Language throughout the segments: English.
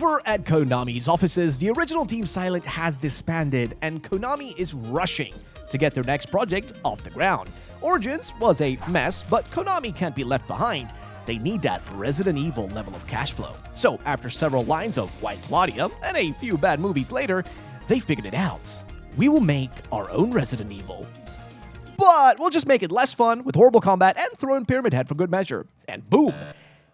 Over at Konami's offices, the original Team Silent has disbanded, and Konami is rushing to get their next project off the ground. Origins was a mess, but Konami can't be left behind. They need that Resident Evil level of cash flow. So, after several lines of White Claudia and a few bad movies later, they figured it out. We will make our own Resident Evil. But we'll just make it less fun with horrible combat and throw in Pyramid Head for good measure. And boom,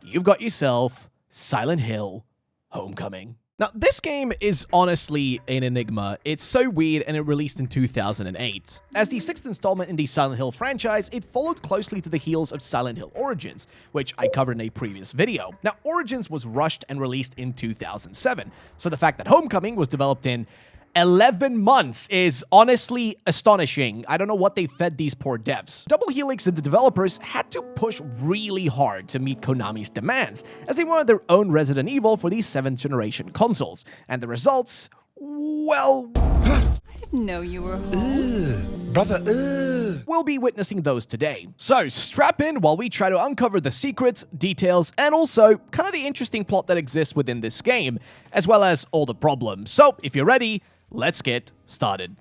you've got yourself Silent Hill Homecoming. Now, this game is honestly an enigma. It's so weird, and it released in 2008. As the 6th installment in the Silent Hill franchise, it followed closely to the heels of Silent Hill Origins, which I covered in a previous video. Now, Origins was rushed and released in 2007, so the fact that Homecoming was developed in 11 months is honestly astonishing. I don't know what they fed these poor devs. Double Helix and the developers had to push really hard to meet Konami's demands, as they wanted their own Resident Evil for these 7th generation consoles. And the results, well, I didn't know you were home. Brother, we'll be witnessing those today. So strap in while we try to uncover the secrets, details, and also kind of the interesting plot that exists within this game, as well as all the problems. So if you're ready, let's get started.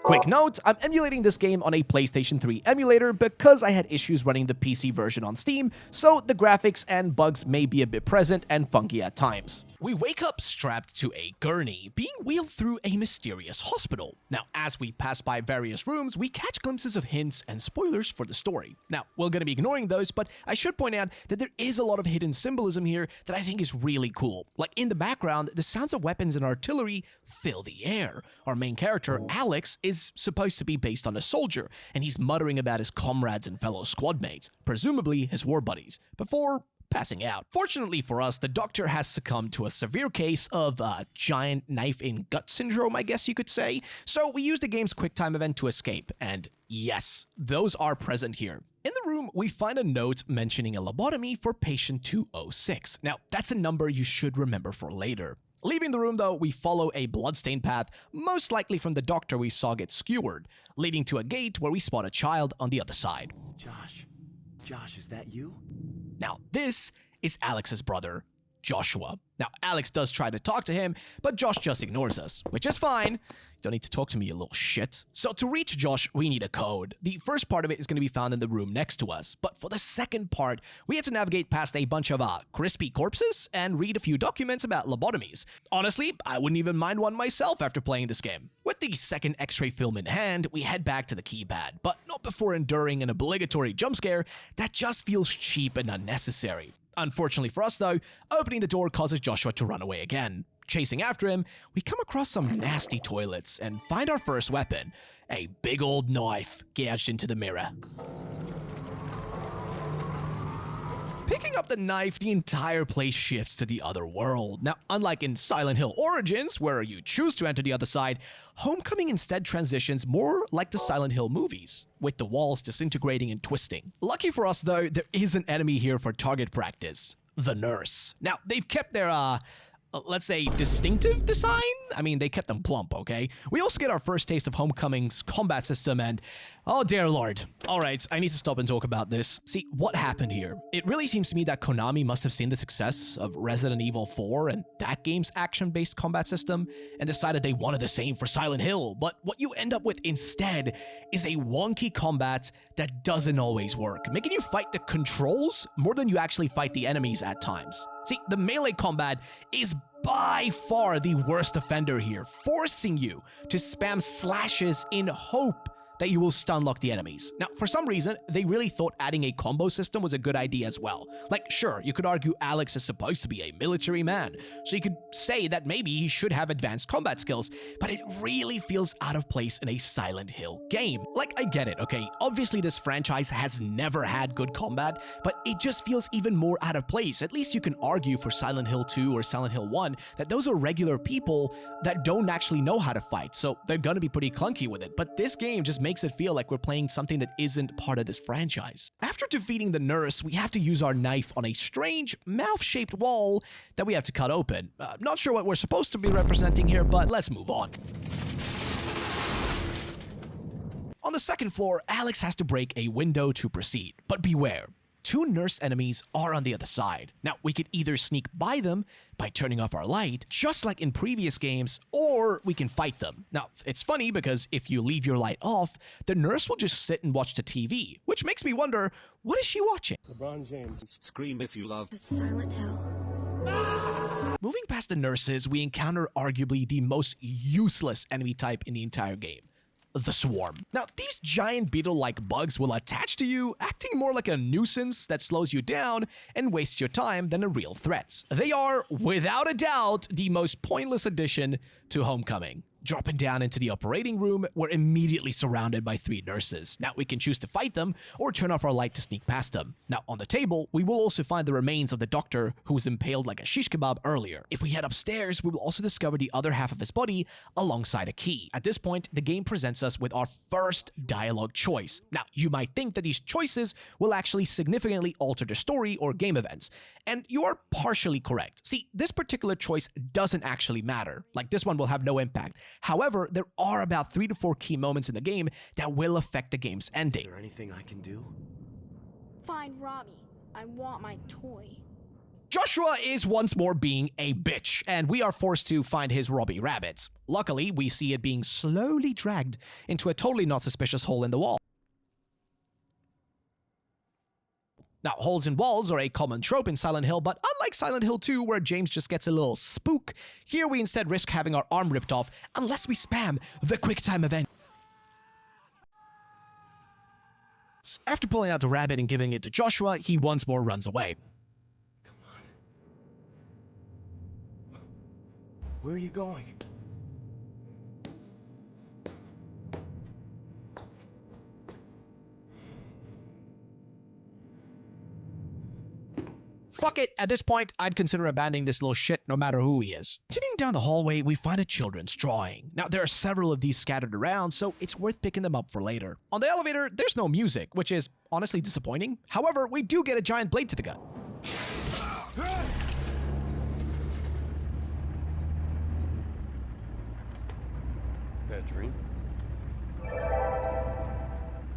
Quick note, I'm emulating this game on a PlayStation 3 emulator because I had issues running the PC version on Steam, so the graphics and bugs may be a bit present and funky at times. We wake up strapped to a gurney, being wheeled through a mysterious hospital. Now, as we pass by various rooms, we catch glimpses of hints and spoilers for the story. Now, we're going to be ignoring those, but I should point out that there is a lot of hidden symbolism here that I think is really cool. Like in the background, the sounds of weapons and artillery fill the air. Our main character, Alex, is supposed to be based on a soldier, and he's muttering about his comrades and fellow squad mates, presumably his war buddies, before passing out. Fortunately for us, the doctor has succumbed to a severe case of giant knife in gut syndrome, I guess you could say, so we use the game's QuickTime event to escape, and yes, those are present here. In the room, we find a note mentioning a lobotomy for patient 206. Now, that's a number you should remember for later. Leaving the room, though, we follow a bloodstained path, most likely from the doctor we saw get skewered, leading to a gate where we spot a child on the other side. Josh, is that you? Now, this is Alex's brother, Joshua. Now, Alex does try to talk to him, but Josh just ignores us, which is fine. You don't need to talk to me, you little shit. So to reach Josh, we need a code. The first part of it is going to be found in the room next to us, but for the second part, we had to navigate past a bunch of crispy corpses and read a few documents about lobotomies. Honestly, I wouldn't even mind one myself after playing this game. With the second X-ray film in hand, we head back to the keypad, but not before enduring an obligatory jump scare that just feels cheap and unnecessary. Unfortunately for us, though, opening the door causes Joshua to run away again. Chasing after him, we come across some nasty toilets and find our first weapon, a big old knife gouged into the mirror. Picking up the knife, the entire place shifts to the other world. Now, unlike in Silent Hill Origins, where you choose to enter the other side, Homecoming instead transitions more like the Silent Hill movies, with the walls disintegrating and twisting. Lucky for us, though, there is an enemy here for target practice, the nurse. Now, they've kept their, let's say, distinctive design? I mean, they kept them plump, okay? We also get our first taste of Homecoming's combat system and, oh dear lord. Alright, I need to stop and talk about this. See, what happened here? It really seems to me that Konami must have seen the success of Resident Evil 4 and that game's action-based combat system and decided they wanted the same for Silent Hill, but what you end up with instead is a wonky combat that doesn't always work, making you fight the controls more than you actually fight the enemies at times. See, the melee combat is by far the worst offender here, forcing you to spam slashes in hope that you will stun-lock the enemies. Now, for some reason, they really thought adding a combo system was a good idea as well. Like, sure, you could argue Alex is supposed to be a military man, so you could say that maybe he should have advanced combat skills, but it really feels out of place in a Silent Hill game. Like, I get it, okay? Obviously, this franchise has never had good combat, but it just feels even more out of place. At least you can argue for Silent Hill 2 or Silent Hill 1 that those are regular people that don't actually know how to fight, so they're gonna be pretty clunky with it. But this game just makes it feel like we're playing something that isn't part of this franchise. After defeating the nurse, we have to use our knife on a strange mouth-shaped wall that we have to cut open. Not sure what we're supposed to be representing here, but let's move on. On the second floor, Alex has to break a window to proceed, but beware. two nurse enemies are on the other side. Now, we could either sneak by them by turning off our light, just like in previous games, or we can fight them. Now, it's funny because if you leave your light off, the nurse will just sit and watch the TV, which makes me wonder, what is she watching? LeBron James. Scream if you love. Silent Hill. Moving past the nurses, we encounter arguably the most useless enemy type in the entire game. The Swarm. Now, these giant beetle-like bugs will attach to you, acting more like a nuisance that slows you down and wastes your time than a real threat. They are, without a doubt, the most pointless addition to Homecoming. Dropping down into the operating room, we're immediately surrounded by three nurses. Now, we can choose to fight them or turn off our light to sneak past them. Now, on the table, we will also find the remains of the doctor who was impaled like a shish kebab earlier. If we head upstairs, we will also discover the other half of his body alongside a key. At this point, the game presents us with our first dialogue choice. Now, you might think that these choices will actually significantly alter the story or game events, and you are partially correct. See, this particular choice doesn't actually matter. Like, this one will have no impact. However, there are about 3 to 4 key moments in the game that will affect the game's ending. Is there anything I can do? Find Robbie. I want my toy. Joshua is once more being a bitch, and we are forced to find his Robbie rabbits. Luckily, we see it being slowly dragged into a totally not suspicious hole in the wall. Now, holes in walls are a common trope in Silent Hill, but unlike Silent Hill 2, where James just gets a little spook, here we instead risk having our arm ripped off unless we spam the QuickTime event. After pulling out the rabbit and giving it to Joshua, he once more runs away. Where are you going? Fuck it, at this point, I'd consider abandoning this little shit no matter who he is. Continuing down the hallway, we find a children's drawing. Now, there are several of these scattered around, so it's worth picking them up for later. On the elevator, there's no music, which is honestly disappointing. However, we do get a giant blade to the gut. Bad dream.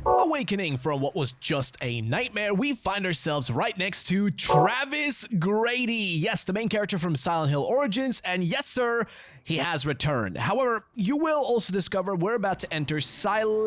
Awakening from what was just a nightmare, we find ourselves right next to Travis Grady. Yes, the main character from Silent Hill Origins, and yes, sir, he has returned. However, you will also discover we're about to enter Shepherd's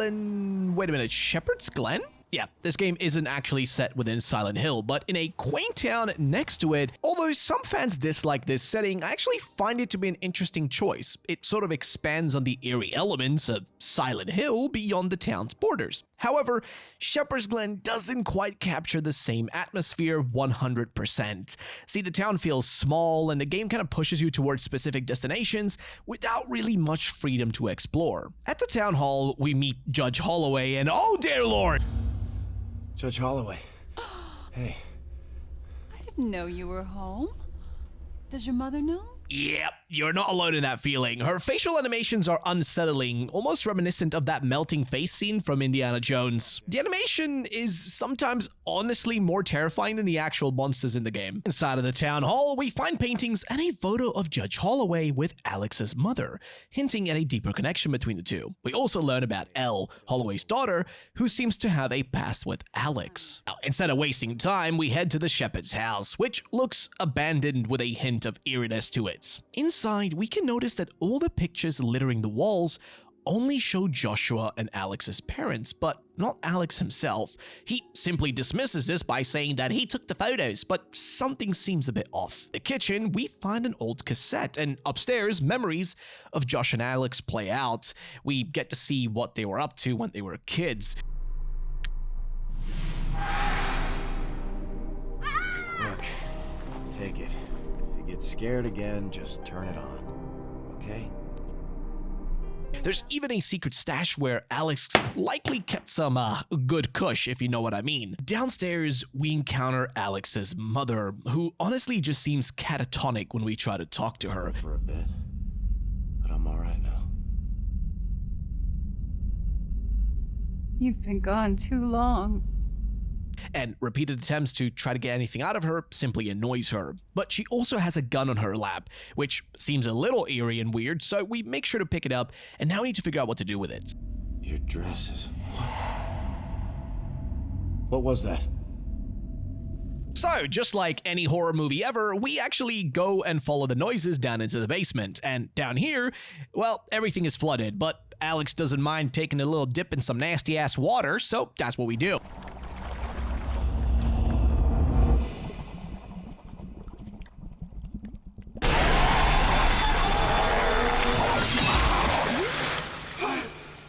Glen? Yeah, this game isn't actually set within Silent Hill, but in a quaint town next to it. Although some fans dislike this setting, I actually find it to be an interesting choice. It sort of expands on the eerie elements of Silent Hill beyond the town's borders. However, Shepherd's Glen doesn't quite capture the same atmosphere 100%. See, the town feels small, and the game kind of pushes you towards specific destinations without really much freedom to explore. At the town hall, we meet Judge Holloway, and oh dear lord! Judge Holloway. Hey. I didn't know you were home. Does your mother know? Yep, you're not alone in that feeling. Her facial animations are unsettling, almost reminiscent of that melting face scene from Indiana Jones. The animation is sometimes honestly more terrifying than the actual monsters in the game. Inside of the town hall, we find paintings and a photo of Judge Holloway with Alex's mother, hinting at a deeper connection between the two. We also learn about Elle, Holloway's daughter, who seems to have a past with Alex. Now, instead of wasting time, we head to the shepherd's house, which looks abandoned with a hint of eeriness to it. Inside, we can notice that all the pictures littering the walls only show Joshua and Alex's parents, but not Alex himself. He simply dismisses this by saying that he took the photos, but something seems a bit off. In the kitchen, we find an old cassette, and upstairs, memories of Josh and Alex play out. We get to see what they were up to when they were kids. Look, take it. Get scared again, just turn it on, okay? There's even a secret stash where Alex likely kept some good kush, if you know what I mean. Downstairs, we encounter Alex's mother, who honestly just seems catatonic when we try to talk to her. For a bit, but I'm all right now. You've been gone too long. And repeated attempts to try to get anything out of her simply annoys her. But she also has a gun on her lap, which seems a little eerie and weird, so we make sure to pick it up, and now we need to figure out what to do with it. Your dress is... What was that? So, just like any horror movie ever, we actually go and follow the noises down into the basement. And down here, well, everything is flooded, but Alex doesn't mind taking a little dip in some nasty-ass water, so that's what we do.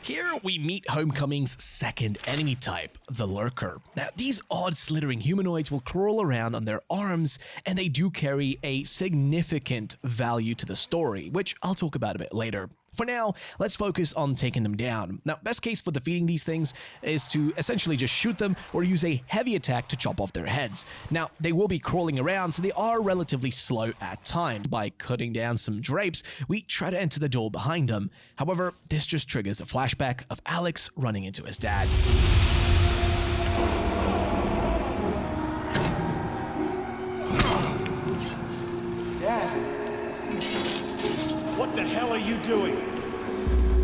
Here we meet Homecoming's second enemy type, the Lurker. Now, these odd slithering humanoids will crawl around on their arms, and they do carry a significant value to the story, which I'll talk about a bit later. For now, let's focus on taking them down. Now, best case for defeating these things is to essentially just shoot them or use a heavy attack to chop off their heads. Now, they will be crawling around, so they are relatively slow at times. By cutting down some drapes, we try to enter the door behind them. However, this just triggers a flashback of Alex running into his dad. What the hell are you doing?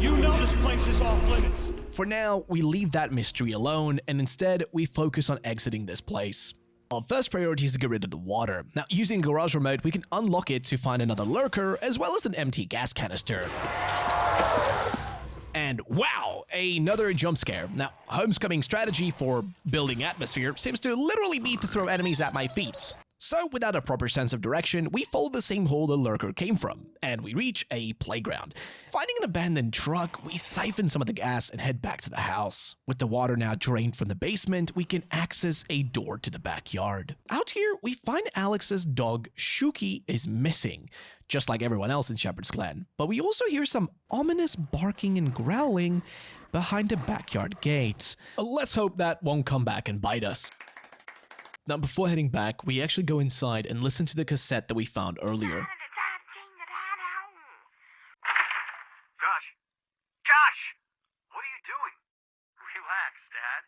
You know this place is off limits. For now, we leave that mystery alone, and instead, we focus on exiting this place. Our first priority is to get rid of the water. Now, using Garage Remote, we can unlock it to find another lurker, as well as an empty gas canister. And wow, another jump scare. Now, Homecoming's strategy for building atmosphere seems to literally be to throw enemies at my feet. So, without a proper sense of direction, we follow the same hole the lurker came from, and we reach a playground. Finding an abandoned truck, we siphon some of the gas and head back to the house. With the water now drained from the basement, we can access a door to the backyard. Out here, we find Alex's dog, Shuki, is missing, just like everyone else in Shepherd's Glen. But we also hear some ominous barking and growling behind the backyard gate. Let's hope that won't come back and bite us. Now, before heading back, we actually go inside and listen to the cassette that we found earlier. Josh! What are you doing? Relax, Dad.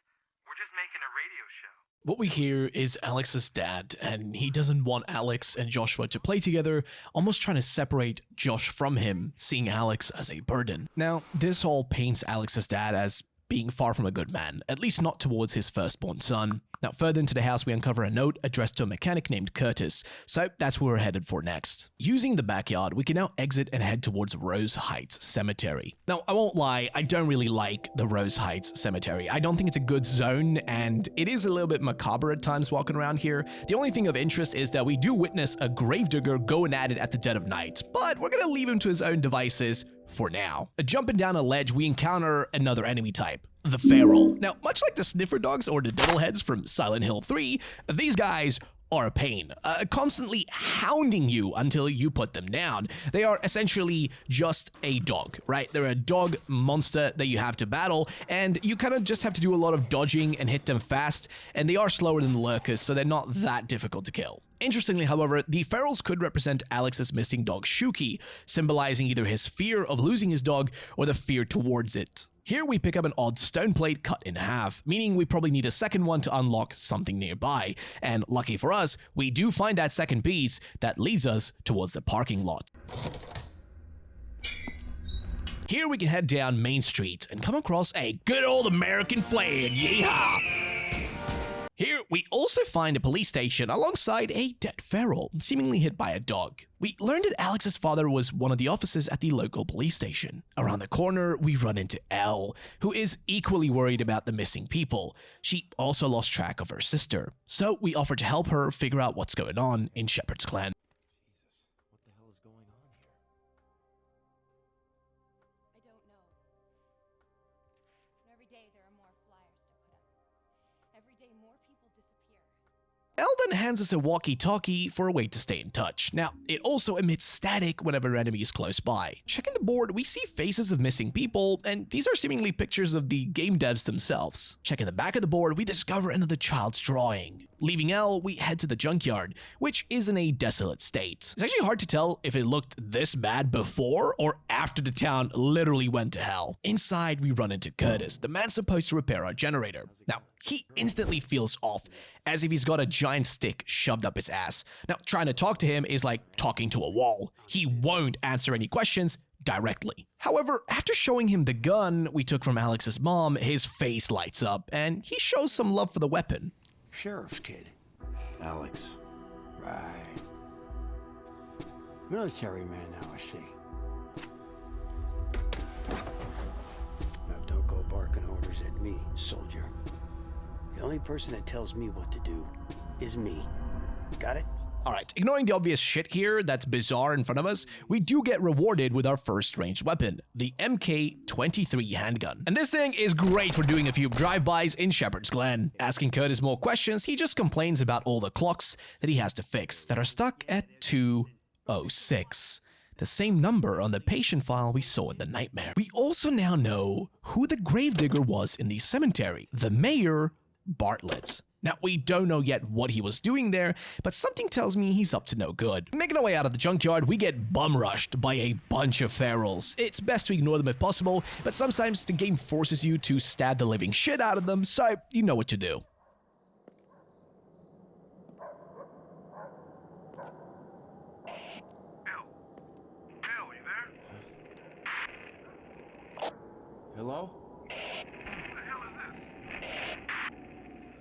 We're just making a radio show. What we hear is Alex's dad, and he doesn't want Alex and Joshua to play together, almost trying to separate Josh from him, seeing Alex as a burden. Now, this all paints Alex's dad as being far from a good man, at least not towards his firstborn son. Now, further into the house, we uncover a note addressed to a mechanic named Curtis, so that's where we're headed for next. Using the backyard, we can now exit and head towards Rose Heights Cemetery. Now, I won't lie, I don't really like the Rose Heights Cemetery. I don't think it's a good zone, and it is a little bit macabre at times walking around here. The only thing of interest is that we do witness a gravedigger going at it at the dead of night, but we're gonna leave him to his own devices for now. Jumping down a ledge, we encounter another enemy type, the Feral. Now, much like the Sniffer Dogs or the Devilheads from Silent Hill 3, these guys are a pain, constantly hounding you until you put them down. They are essentially just a dog, right? They're a dog monster that you have to battle, and you kind of just have to do a lot of dodging and hit them fast, and they are slower than the lurkers, so they're not that difficult to kill. Interestingly, however, the Ferals could represent Alex's missing dog Shuki, symbolizing either his fear of losing his dog or the fear towards it. Here we pick up an odd stone plate cut in half, meaning we probably need a second one to unlock something nearby, and lucky for us, we do find that second piece that leads us towards the parking lot. Here we can head down Main Street and come across a good old American flag, yeehaw! Here, we also find a police station alongside a dead feral, seemingly hit by a dog. We learned that Alex's father was one of the officers at the local police station. Around the corner, we run into Elle, who is equally worried about the missing people. She also lost track of her sister, so we offer to help her figure out what's going on in Shepherd's Glen. What the hell is going on here? I don't know. But every day there are more flyers to put up. Every day more people disappear. Elle then hands us a walkie-talkie for a way to stay in touch. Now, it also emits static whenever an enemy is close by. Checking the board, we see faces of missing people, and these are seemingly pictures of the game devs themselves. Checking the back of the board, we discover another child's drawing. Leaving Elle, we head to the junkyard, which is in a desolate state. It's actually hard to tell if it looked this bad before or after the town literally went to hell. Inside, we run into Curtis, the man supposed to repair our generator. Now, he instantly feels off, as if he's got a giant stick shoved up his ass. Now, trying to talk to him is like talking to a wall. He won't answer any questions directly. However, after showing him the gun we took from Alex's mom, his face lights up, and he shows some love for the weapon. Sheriff's kid. Alex. Right. Military man now, I see. Now don't go barking orders at me, soldier. The only person that tells me what to do is me. Got it? Alright, ignoring the obvious shit here that's bizarre in front of us, we do get rewarded with our first ranged weapon, the MK-23 handgun. And this thing is great for doing a few drive-bys in Shepherd's Glen. Asking Curtis more questions, he just complains about all the clocks that he has to fix that are stuck at 2:06. The same number on the patient file we saw in the nightmare. We also now know who the gravedigger was in the cemetery, the Mayor Bartlett. Now, we don't know yet what he was doing there, but something tells me he's up to no good. Making our way out of the junkyard, we get bum-rushed by a bunch of ferals. It's best to ignore them if possible, but sometimes the game forces you to stab the living shit out of them, so you know what to do. Hello?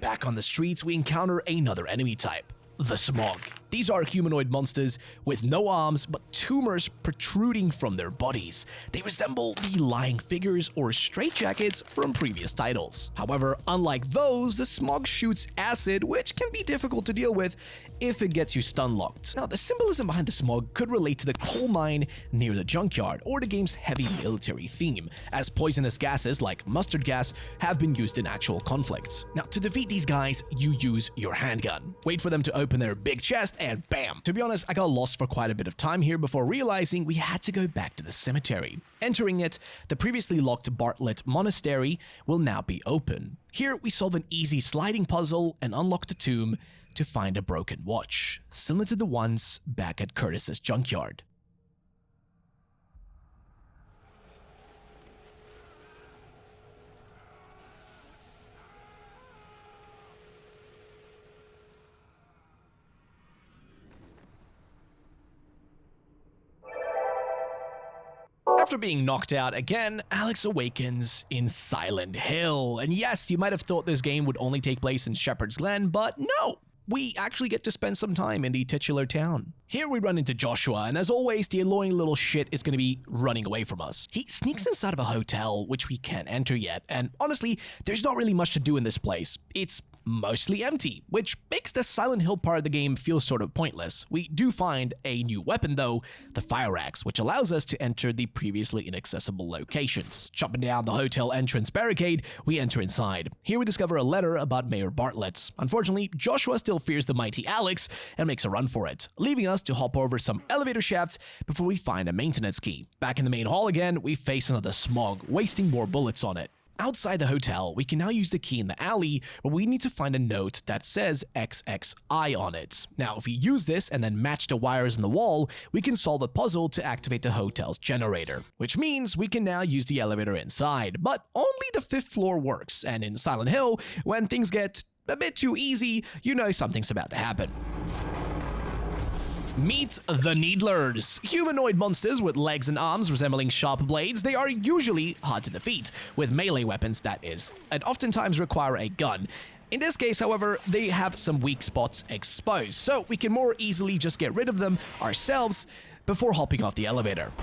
Back on the streets, we encounter another enemy type, the Smog. These are humanoid monsters with no arms but tumors protruding from their bodies. They resemble the lying figures or straitjackets from previous titles. However, unlike those, the Smog shoots acid, which can be difficult to deal with if it gets you stun locked. Now, the symbolism behind the Smog could relate to the coal mine near the junkyard or the game's heavy military theme, as poisonous gases like mustard gas have been used in actual conflicts. Now, to defeat these guys, you use your handgun. Wait for them to open their big chest and bam! To be honest, I got lost for quite a bit of time here before realizing we had to go back to the cemetery. Entering it, the previously locked Bartlett Monastery will now be open. Here, we solve an easy sliding puzzle and unlock the tomb to find a broken watch, similar to the ones back at Curtis's junkyard. After being knocked out again, Alex awakens in Silent Hill. And yes, you might have thought this game would only take place in Shepherd's Glen, but no! We actually get to spend some time in the titular town. Here we run into Joshua, and as always, the annoying little shit is going to be running away from us. He sneaks inside of a hotel, which we can't enter yet, and honestly, there's not really much to do in this place. It's mostly empty, which makes the Silent Hill part of the game feel sort of pointless. We do find a new weapon though, the fire axe, which allows us to enter the previously inaccessible locations. Chopping down the hotel entrance barricade, we enter inside. Here we discover a letter about Mayor Bartlett. Unfortunately, Joshua still fears the mighty Alex and makes a run for it, leaving us to hop over some elevator shafts before we find a maintenance key. Back in the main hall again, we face another Smog, wasting more bullets on it. Outside the hotel, we can now use the key in the alley where we need to find a note that says XXI on it. Now, if we use this and then match the wires in the wall, we can solve a puzzle to activate the hotel's generator, which means we can now use the elevator inside, but only the 5th floor works, and in Silent Hill, when things get a bit too easy, you know something's about to happen. Meet the Needlers. Humanoid monsters with legs and arms resembling sharp blades. They are usually hard to defeat, with melee weapons that is, and oftentimes require a gun. In this case, however, they have some weak spots exposed, so we can more easily just get rid of them ourselves before hopping off the elevator.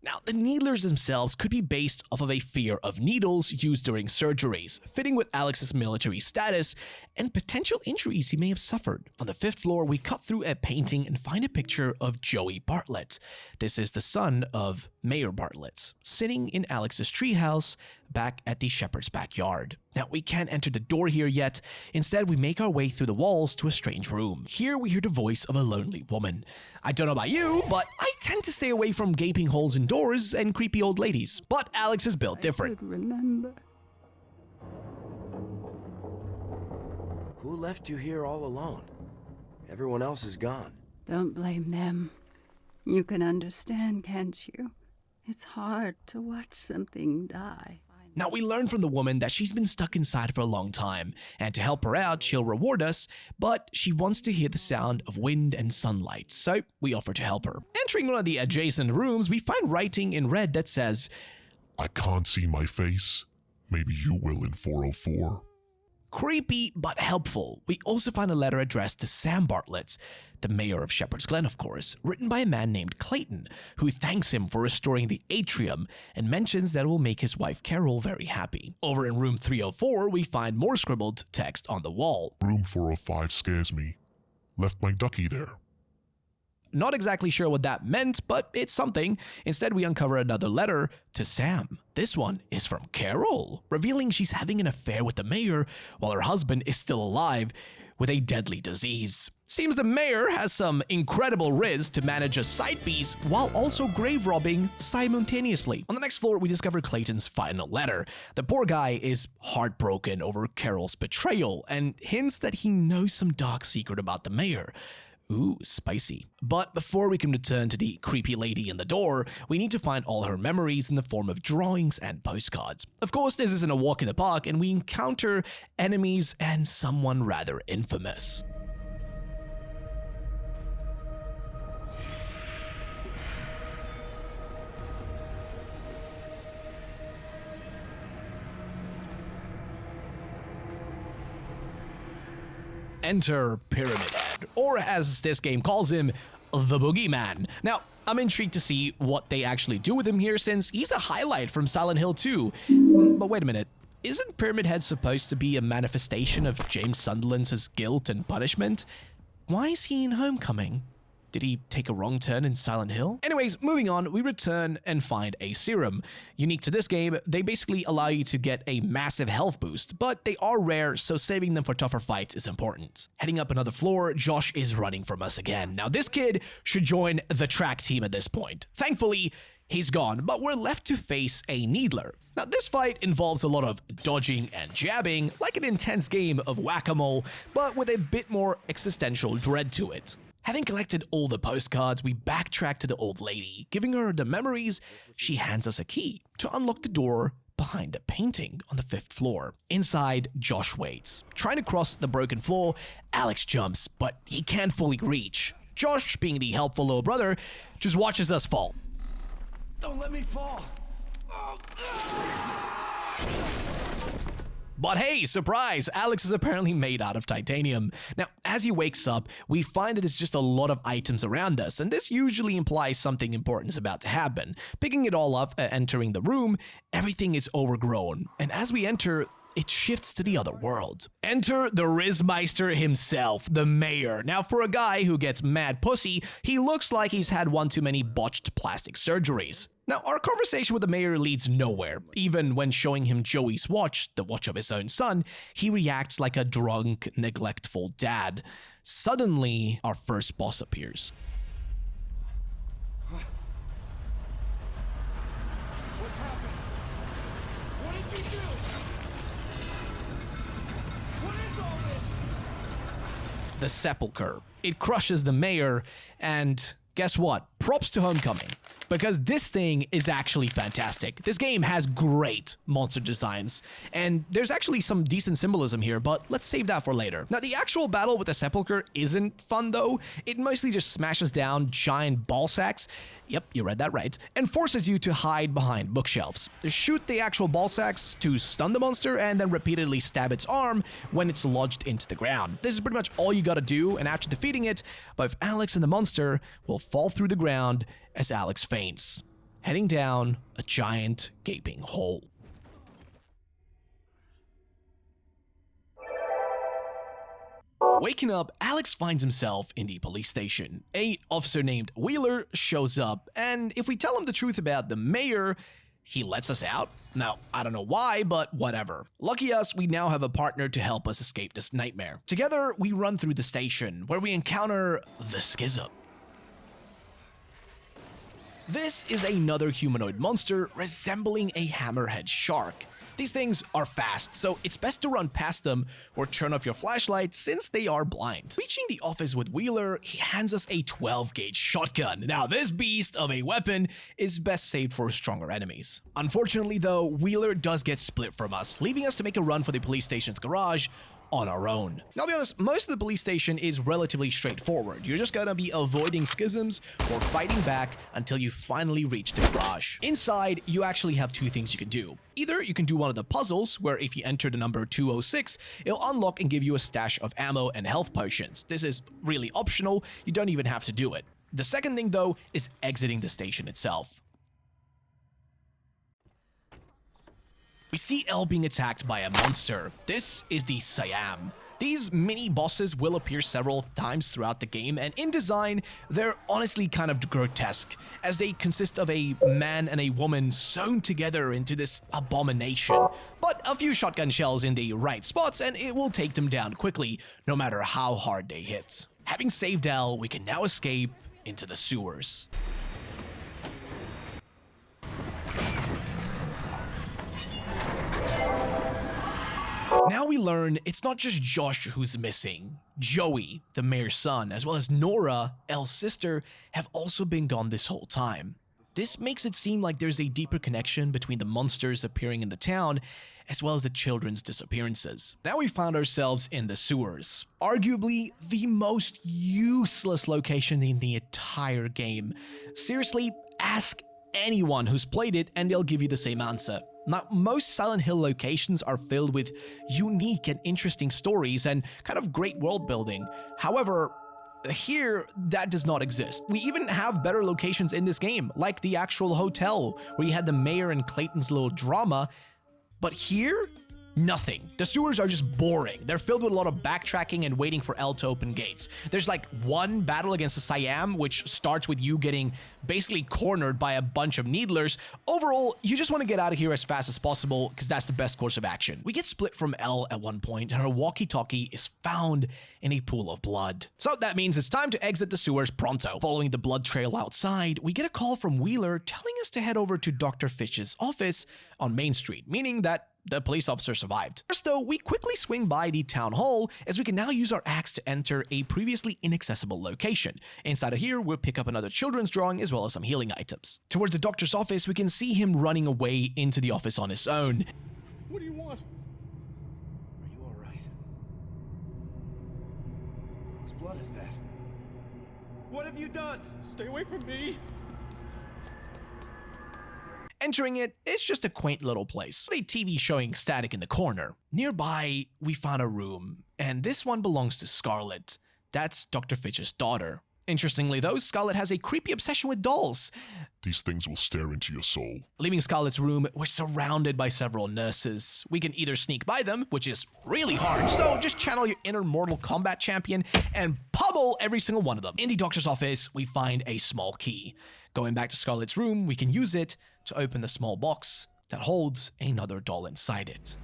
Now, the Needlers themselves could be based off of a fear of needles used during surgeries, fitting with Alex's military status and potential injuries he may have suffered. On the 5th floor, we cut through a painting and find a picture of Joey Bartlett. This is the son of Mayor Bartlett, sitting in Alex's treehouse back at the shepherd's backyard. Now, we can't enter the door here yet. Instead, we make our way through the walls to a strange room. Here, we hear the voice of a lonely woman. I don't know about you, but I tend to stay away from gaping holes in doors and creepy old ladies. But Alex is built different. I could remember. Who left you here all alone? Everyone else is gone. Don't blame them. You can understand, can't you? It's hard to watch something die. Now, we learn from the woman that she's been stuck inside for a long time, and to help her out, she'll reward us, but she wants to hear the sound of wind and sunlight, so we offer to help her. Entering one of the adjacent rooms, we find writing in red that says, I can't see my face. Maybe you will in 404. Creepy but helpful. We also find a letter addressed to Sam Bartlett, the mayor of Shepherd's Glen, of course, written by a man named Clayton, who thanks him for restoring the atrium and mentions that it will make his wife Carol very happy. Over in room 304, we find more scribbled text on the wall. Room 405 scares me. Left my ducky there. Not exactly sure what that meant, but it's something. Instead, we uncover another letter to Sam. This one is from Carol, revealing she's having an affair with the mayor while her husband is still alive with a deadly disease. Seems the mayor has some incredible riz to manage a side piece while also grave robbing simultaneously. On the next floor, we discover Clayton's final letter. The poor guy is heartbroken over Carol's betrayal and hints that he knows some dark secret about the mayor. Ooh, spicy. But before we can return to the creepy lady in the door, we need to find all her memories in the form of drawings and postcards. Of course, this isn't a walk in the park, and we encounter enemies and someone rather infamous. Enter Pyramid Head, or as this game calls him, the Boogeyman. Now, I'm intrigued to see what they actually do with him here, since he's a highlight from Silent Hill 2. But wait a minute, isn't Pyramid Head supposed to be a manifestation of James Sunderland's guilt and punishment? Why is he in Homecoming? Did he take a wrong turn in Silent Hill? Anyways, moving on, we return and find a serum. Unique to this game, they basically allow you to get a massive health boost, but they are rare, so saving them for tougher fights is important. Heading up another floor, Josh is running from us again. Now, this kid should join the track team at this point. Thankfully, he's gone, but we're left to face a Needler. Now, this fight involves a lot of dodging and jabbing, like an intense game of whack-a-mole, but with a bit more existential dread to it. Having collected all the postcards, we backtrack to the old lady. Giving her the memories, she hands us a key to unlock the door behind a painting on the 5th floor. Inside, Josh waits. Trying to cross the broken floor, Alex jumps, but he can't fully reach. Josh, being the helpful little brother, just watches us fall. Don't let me fall. But hey, surprise, Alex is apparently made out of titanium. Now, as he wakes up, we find that there's just a lot of items around us, and this usually implies something important is about to happen. Picking it all up, entering the room, everything is overgrown, and as we enter, it shifts to the other world. Enter the Rizmeister himself, the mayor. Now, for a guy who gets mad pussy, he looks like he's had one too many botched plastic surgeries. Now, our conversation with the mayor leads nowhere. Even when showing him Joey's watch, the watch of his own son, he reacts like a drunk, neglectful dad. Suddenly, our first boss appears. What's happened? What did you do? What is all this? The Sepulchre. It crushes the mayor, and guess what? Props to Homecoming, because this thing is actually fantastic. This game has great monster designs, and there's actually some decent symbolism here, but let's save that for later. Now, the actual battle with the Sepulchre isn't fun though. It mostly just smashes down giant ball sacks, yep, you read that right, and forces you to hide behind bookshelves. Shoot the actual ball sacks to stun the monster, and then repeatedly stab its arm when it's lodged into the ground. This is pretty much all you gotta do, and after defeating it, both Alex and the monster will fall through the ground as Alex faints, heading down a giant gaping hole. Waking up, Alex finds himself in the police station. An officer named Wheeler shows up, and if we tell him the truth about the mayor, he lets us out. Now, I don't know why, but whatever. Lucky us, we now have a partner to help us escape this nightmare. Together, we run through the station, where we encounter the Schism. This is another humanoid monster resembling a hammerhead shark. These things are fast, so it's best to run past them or turn off your flashlight since they are blind. Reaching the office with Wheeler, he hands us a 12-gauge shotgun. Now, this beast of a weapon is best saved for stronger enemies. Unfortunately though, Wheeler does get split from us, leaving us to make a run for the police station's garage, on our own. Now, I'll be honest, most of the police station is relatively straightforward. You're just gonna be avoiding schisms or fighting back until you finally reach the garage. Inside, you actually have two things you can do. Either you can do one of the puzzles, where if you enter the number 206, it'll unlock and give you a stash of ammo and health potions. This is really optional, you don't even have to do it. The second thing, though, is exiting the station itself. We see Elle being attacked by a monster. This is the Siam. These mini-bosses will appear several times throughout the game, and in design, they're honestly kind of grotesque, as they consist of a man and a woman sewn together into this abomination. But a few shotgun shells in the right spots, and it will take them down quickly, no matter how hard they hit. Having saved Elle, we can now escape into the sewers. Now we learn it's not just Josh who's missing. Joey, the mayor's son, as well as Nora, Elle's sister, have also been gone this whole time. This makes it seem like there's a deeper connection between the monsters appearing in the town, as well as the children's disappearances. Now we found ourselves in the sewers, arguably the most useless location in the entire game. Seriously, ask anyone who's played it and they'll give you the same answer. Now, most Silent Hill locations are filled with unique and interesting stories and kind of great world building. However, here, that does not exist. We even have better locations in this game, like the actual hotel, where you had the mayor and Clayton's little drama. But here, nothing. The sewers are just boring. They're filled with a lot of backtracking and waiting for Elle to open gates. There's like one battle against the Siam, which starts with you getting basically cornered by a bunch of needlers. Overall, you just want to get out of here as fast as possible, because that's the best course of action. We get split from Elle at one point, and her walkie-talkie is found in a pool of blood. So that means it's time to exit the sewers pronto. Following the blood trail outside, we get a call from Wheeler telling us to head over to Dr. Fitch's office on Main Street, meaning that the police officer survived. First though, we quickly swing by the town hall, as we can now use our axe to enter a previously inaccessible location. Inside of here, we'll pick up another children's drawing as well as some healing items. Towards the doctor's office, we can see him running away into the office on his own. What do you want? Are you alright? Whose blood is that? What have you done? Stay away from me. Entering it, it's just a quaint little place, a TV showing static in the corner. Nearby, we found a room, and this one belongs to Scarlett. That's Dr. Fitch's daughter. Interestingly though, Scarlett has a creepy obsession with dolls. These things will stare into your soul. Leaving Scarlett's room, we're surrounded by several nurses. We can either sneak by them, which is really hard, so just channel your inner Mortal Kombat champion and pummel every single one of them. In the doctor's office, we find a small key. Going back to Scarlett's room, we can use it to open the small box that holds another doll inside it.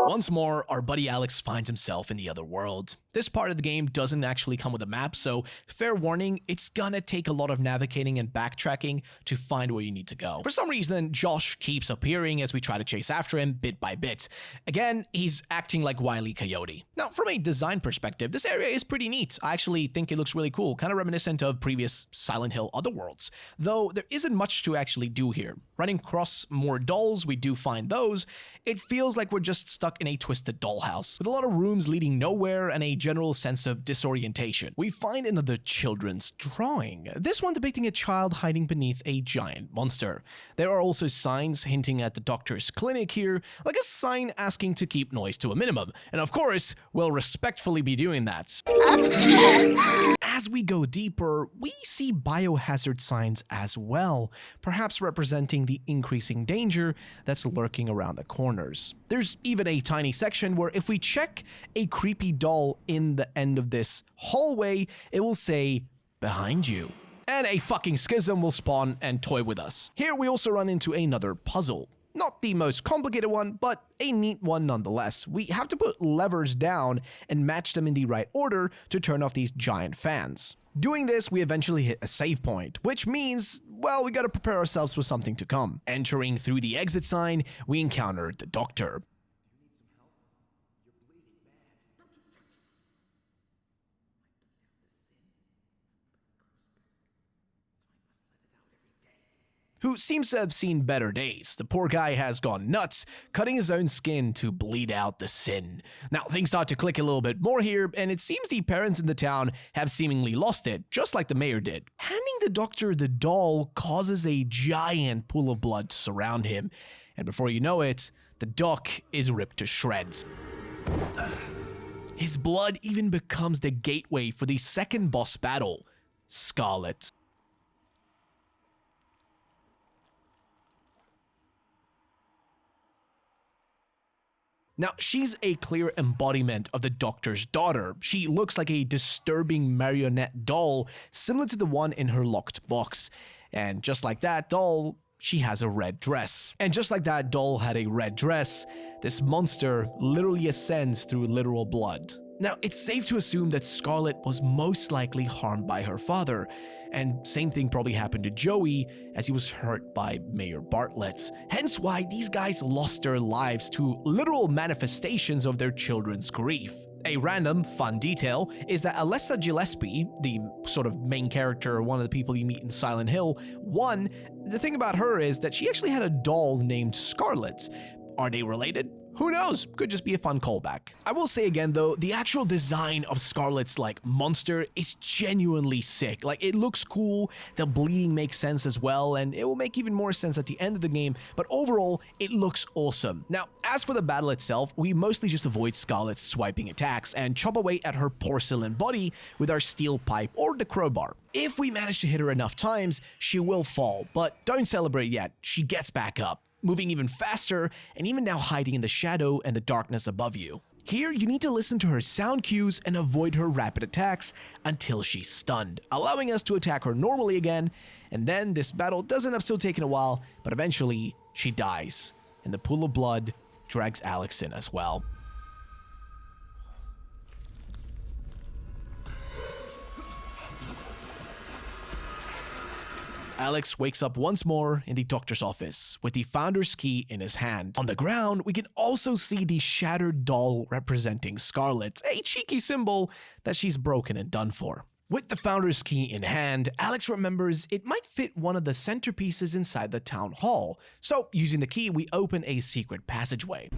Once more, our buddy Alex finds himself in the other world. This part of the game doesn't actually come with a map, so fair warning, it's gonna take a lot of navigating and backtracking to find where you need to go. For some reason, Josh keeps appearing as we try to chase after him bit by bit. Again, he's acting like Wile E. Coyote. Now, from a design perspective, this area is pretty neat. I actually think it looks really cool, kind of reminiscent of previous Silent Hill Otherworlds, though there isn't much to actually do here. Running across more dolls, we do find those. It feels like we're just stuck in a twisted dollhouse, with a lot of rooms leading nowhere and a general sense of disorientation. We find another children's drawing, this one depicting a child hiding beneath a giant monster. There are also signs hinting at the doctor's clinic here, like a sign asking to keep noise to a minimum, and of course, we'll respectfully be doing that. As we go deeper, we see biohazard signs as well, perhaps representing the increasing danger that's lurking around the corners. There's even a tiny section where if we check a creepy doll in the end of this hallway, it will say, "Behind you." And a fucking schism will spawn and toy with us. Here we also run into another puzzle. Not the most complicated one, but a neat one nonetheless. We have to put levers down and match them in the right order to turn off these giant fans. Doing this, we eventually hit a save point, which means, well, we gotta prepare ourselves for something to come. Entering through the exit sign, we encountered the doctor. who seems to have seen better days. The poor guy has gone nuts, cutting his own skin to bleed out the sin. Now, things start to click a little bit more here, and it seems the parents in the town have seemingly lost it, just like the mayor did. Handing the doctor the doll causes a giant pool of blood to surround him, and before you know it, the doc is ripped to shreds. His blood even becomes the gateway for the second boss battle, Scarlet. Now, she's a clear embodiment of the Doctor's daughter. She looks like a disturbing marionette doll, similar to the one in her locked box. And just like that doll, she has a red dress. And just like that doll had a red dress, this monster literally ascends through literal blood. Now, it's safe to assume that Scarlet was most likely harmed by her father, and same thing probably happened to Joey as he was hurt by Mayor Bartlett. Hence why these guys lost their lives to literal manifestations of their children's grief. A random, fun detail is that Alessa Gillespie, the sort of main character, one of the people you meet in Silent Hill 1, the thing about her is that she actually had a doll named Scarlet. Are they related? Who knows? Could just be a fun callback. I will say again though, the actual design of Scarlet's monster is genuinely sick. It looks cool, the bleeding makes sense as well, and it will make even more sense at the end of the game, but overall, it looks awesome. Now, as for the battle itself, we mostly just avoid Scarlet's swiping attacks and chop away at her porcelain body with our steel pipe or the crowbar. If we manage to hit her enough times, she will fall, but don't celebrate yet, she gets back up, moving even faster, and even now hiding in the shadow and the darkness above you. Here, you need to listen to her sound cues and avoid her rapid attacks until she's stunned, allowing us to attack her normally again, and then this battle does end up still taking a while, but eventually, she dies, and the pool of blood drags Alex in as well. Alex wakes up once more in the doctor's office with the founder's key in his hand. On the ground, we can also see the shattered doll representing Scarlet, a cheeky symbol that she's broken and done for. With the founder's key in hand, Alex remembers it might fit one of the centerpieces inside the town hall. So, using the key, we open a secret passageway.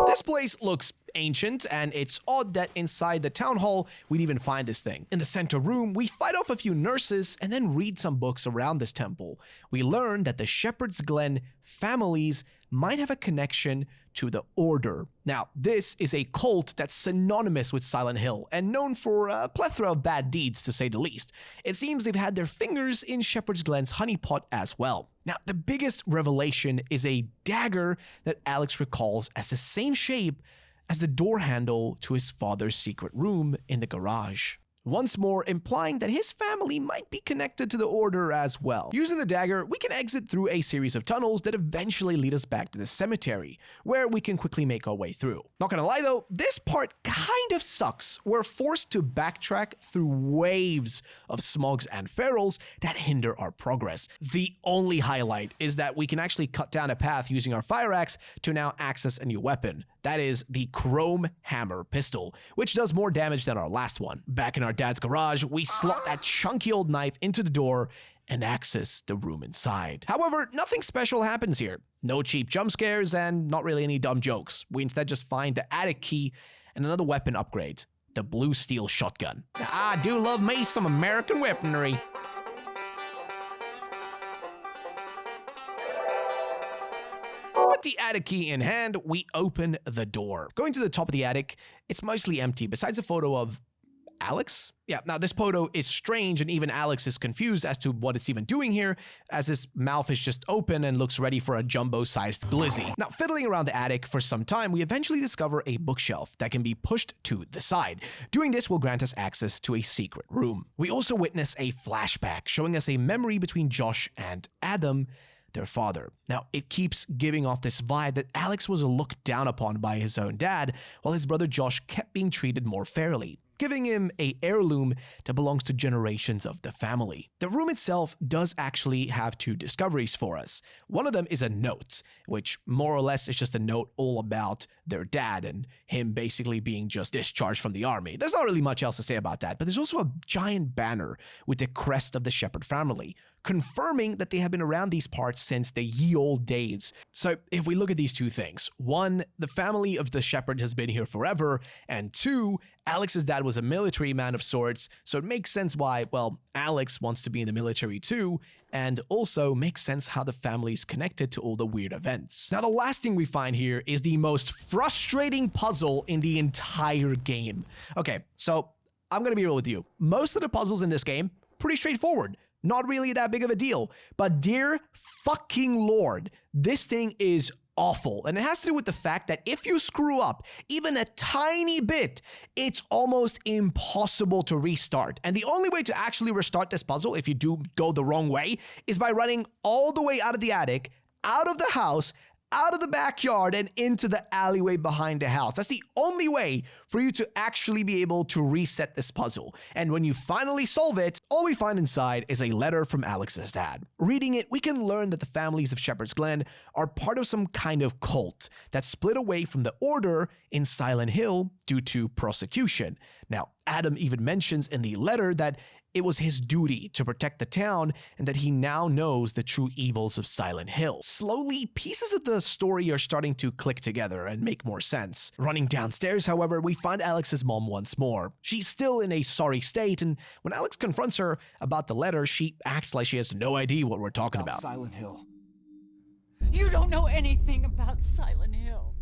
This place looks ancient, and it's odd that inside the town hall we'd even find this thing. In the center room, we fight off a few nurses and then read some books around this temple. We learn that the Shepherd's Glen families might have a connection to the Order. Now, this is a cult that's synonymous with Silent Hill and known for a plethora of bad deeds, to say the least. It seems they've had their fingers in Shepherd's Glen's honeypot as well. Now, the biggest revelation is a dagger that Alex recalls as the same shape as the door handle to his father's secret room in the garage. Once more implying that his family might be connected to the Order as well. Using the dagger, we can exit through a series of tunnels that eventually lead us back to the cemetery, where we can quickly make our way through. Not gonna lie though, this part kind of sucks. We're forced to backtrack through waves of smogs and ferals that hinder our progress. The only highlight is that we can actually cut down a path using our fire axe to now access a new weapon. That is the Chrome Hammer Pistol, which does more damage than our last one. Back in our dad's garage, we slot that chunky old knife into the door and access the room inside. However, nothing special happens here. No cheap jump scares and not really any dumb jokes. We instead just find the attic key and another weapon upgrade, the blue steel shotgun. Now, I do love me some American weaponry. With the attic key in hand, we open the door. Going to the top of the attic, it's mostly empty, besides a photo of Alex? Yeah, now this photo is strange, and even Alex is confused as to what it's even doing here, as his mouth is just open and looks ready for a jumbo-sized glizzy. Now, fiddling around the attic for some time, we eventually discover a bookshelf that can be pushed to the side. Doing this will grant us access to a secret room. We also witness a flashback, showing us a memory between Josh and Adam, their father. Now, it keeps giving off this vibe that Alex was looked down upon by his own dad, while his brother Josh kept being treated more fairly, giving him an heirloom that belongs to generations of the family. The room itself does actually have two discoveries for us. One of them is a note, which more or less is just a note all about their dad and him basically being just discharged from the army. There's not really much else to say about that, but there's also a giant banner with the crest of the Shepherd family, confirming that they have been around these parts since the ye old days. So if we look at these two things, one, the family of the Shepherd has been here forever, and two, Alex's dad was a military man of sorts, so it makes sense why, well, Alex wants to be in the military too, and also makes sense how the family's connected to all the weird events. Now, the last thing we find here is the most frustrating puzzle in the entire game. Okay, so I'm gonna be real with you. Most of the puzzles in this game, pretty straightforward. Not really that big of a deal. But dear fucking Lord, this thing is awful. And it has to do with the fact that if you screw up even a tiny bit, it's almost impossible to restart. And the only way to actually restart this puzzle, if you do go the wrong way, is by running all the way out of the attic, out of the house, out of the backyard, and into the alleyway behind the house. That's the only way for you to actually be able to reset this puzzle. And when you finally solve it, all we find inside is a letter from Alex's dad. Reading it, we can learn that the families of Shepherd's Glen are part of some kind of cult that split away from the Order in Silent Hill due to prosecution. Now, Adam even mentions in the letter that it was his duty to protect the town and that he now knows the true evils of Silent Hill. Slowly, pieces of the story are starting to click together and make more sense. Running downstairs, however, we find Alex's mom once more. She's still in a sorry state, and when Alex confronts her about the letter, she acts like she has no idea what we're talking about. Silent Hill. You don't know anything about Silent Hill.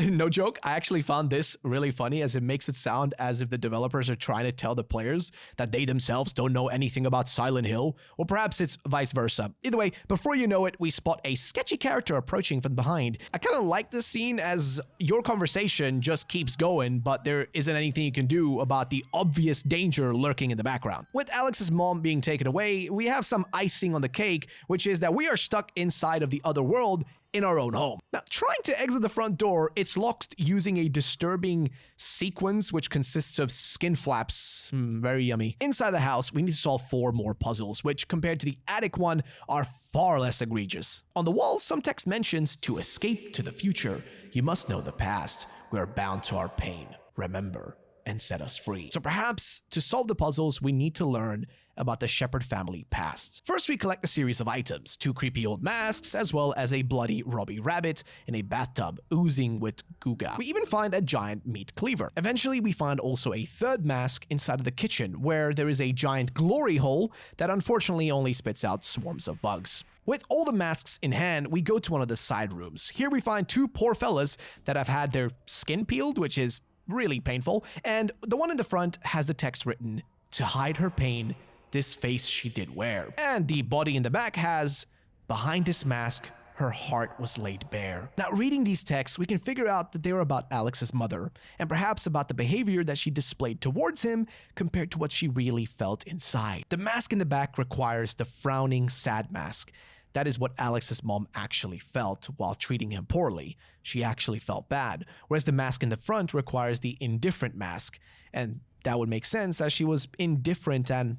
No joke, I actually found this really funny as it makes it sound as if the developers are trying to tell the players that they themselves don't know anything about Silent Hill, or perhaps it's vice versa. Either way, before you know it, we spot a sketchy character approaching from behind. I kind of like this scene as your conversation just keeps going, but there isn't anything you can do about the obvious danger lurking in the background. With Alex's mom being taken away, we have some icing on the cake, which is that we are stuck inside of the other world in our own home. Now, trying to exit the front door, it's locked using a disturbing sequence which consists of skin flaps. Very yummy. Inside the house, we need to solve 4 more puzzles, which compared to the attic one are far less egregious. On the wall, some text mentions, "To escape to the future, you must know the past. We are bound to our pain. Remember and set us free." So perhaps to solve the puzzles, we need to learn about the Shepherd family past. First, we collect a series of items, 2 creepy old masks, as well as a bloody Robbie rabbit in a bathtub oozing with guga. We even find a giant meat cleaver. Eventually, we find also a 3rd mask inside of the kitchen, where there is a giant glory hole that unfortunately only spits out swarms of bugs. With all the masks in hand, we go to one of the side rooms. Here we find 2 poor fellas that have had their skin peeled, which is really painful, and the one in the front has the text written, "To hide her pain, this face she did wear." And the body in the back has, "Behind this mask, her heart was laid bare." Now, reading these texts, we can figure out that they were about Alex's mother, and perhaps about the behavior that she displayed towards him compared to what she really felt inside. The mask in the back requires the frowning, sad mask. That is what Alex's mom actually felt while treating him poorly. She actually felt bad, whereas the mask in the front requires the indifferent mask, and that would make sense as she was indifferent and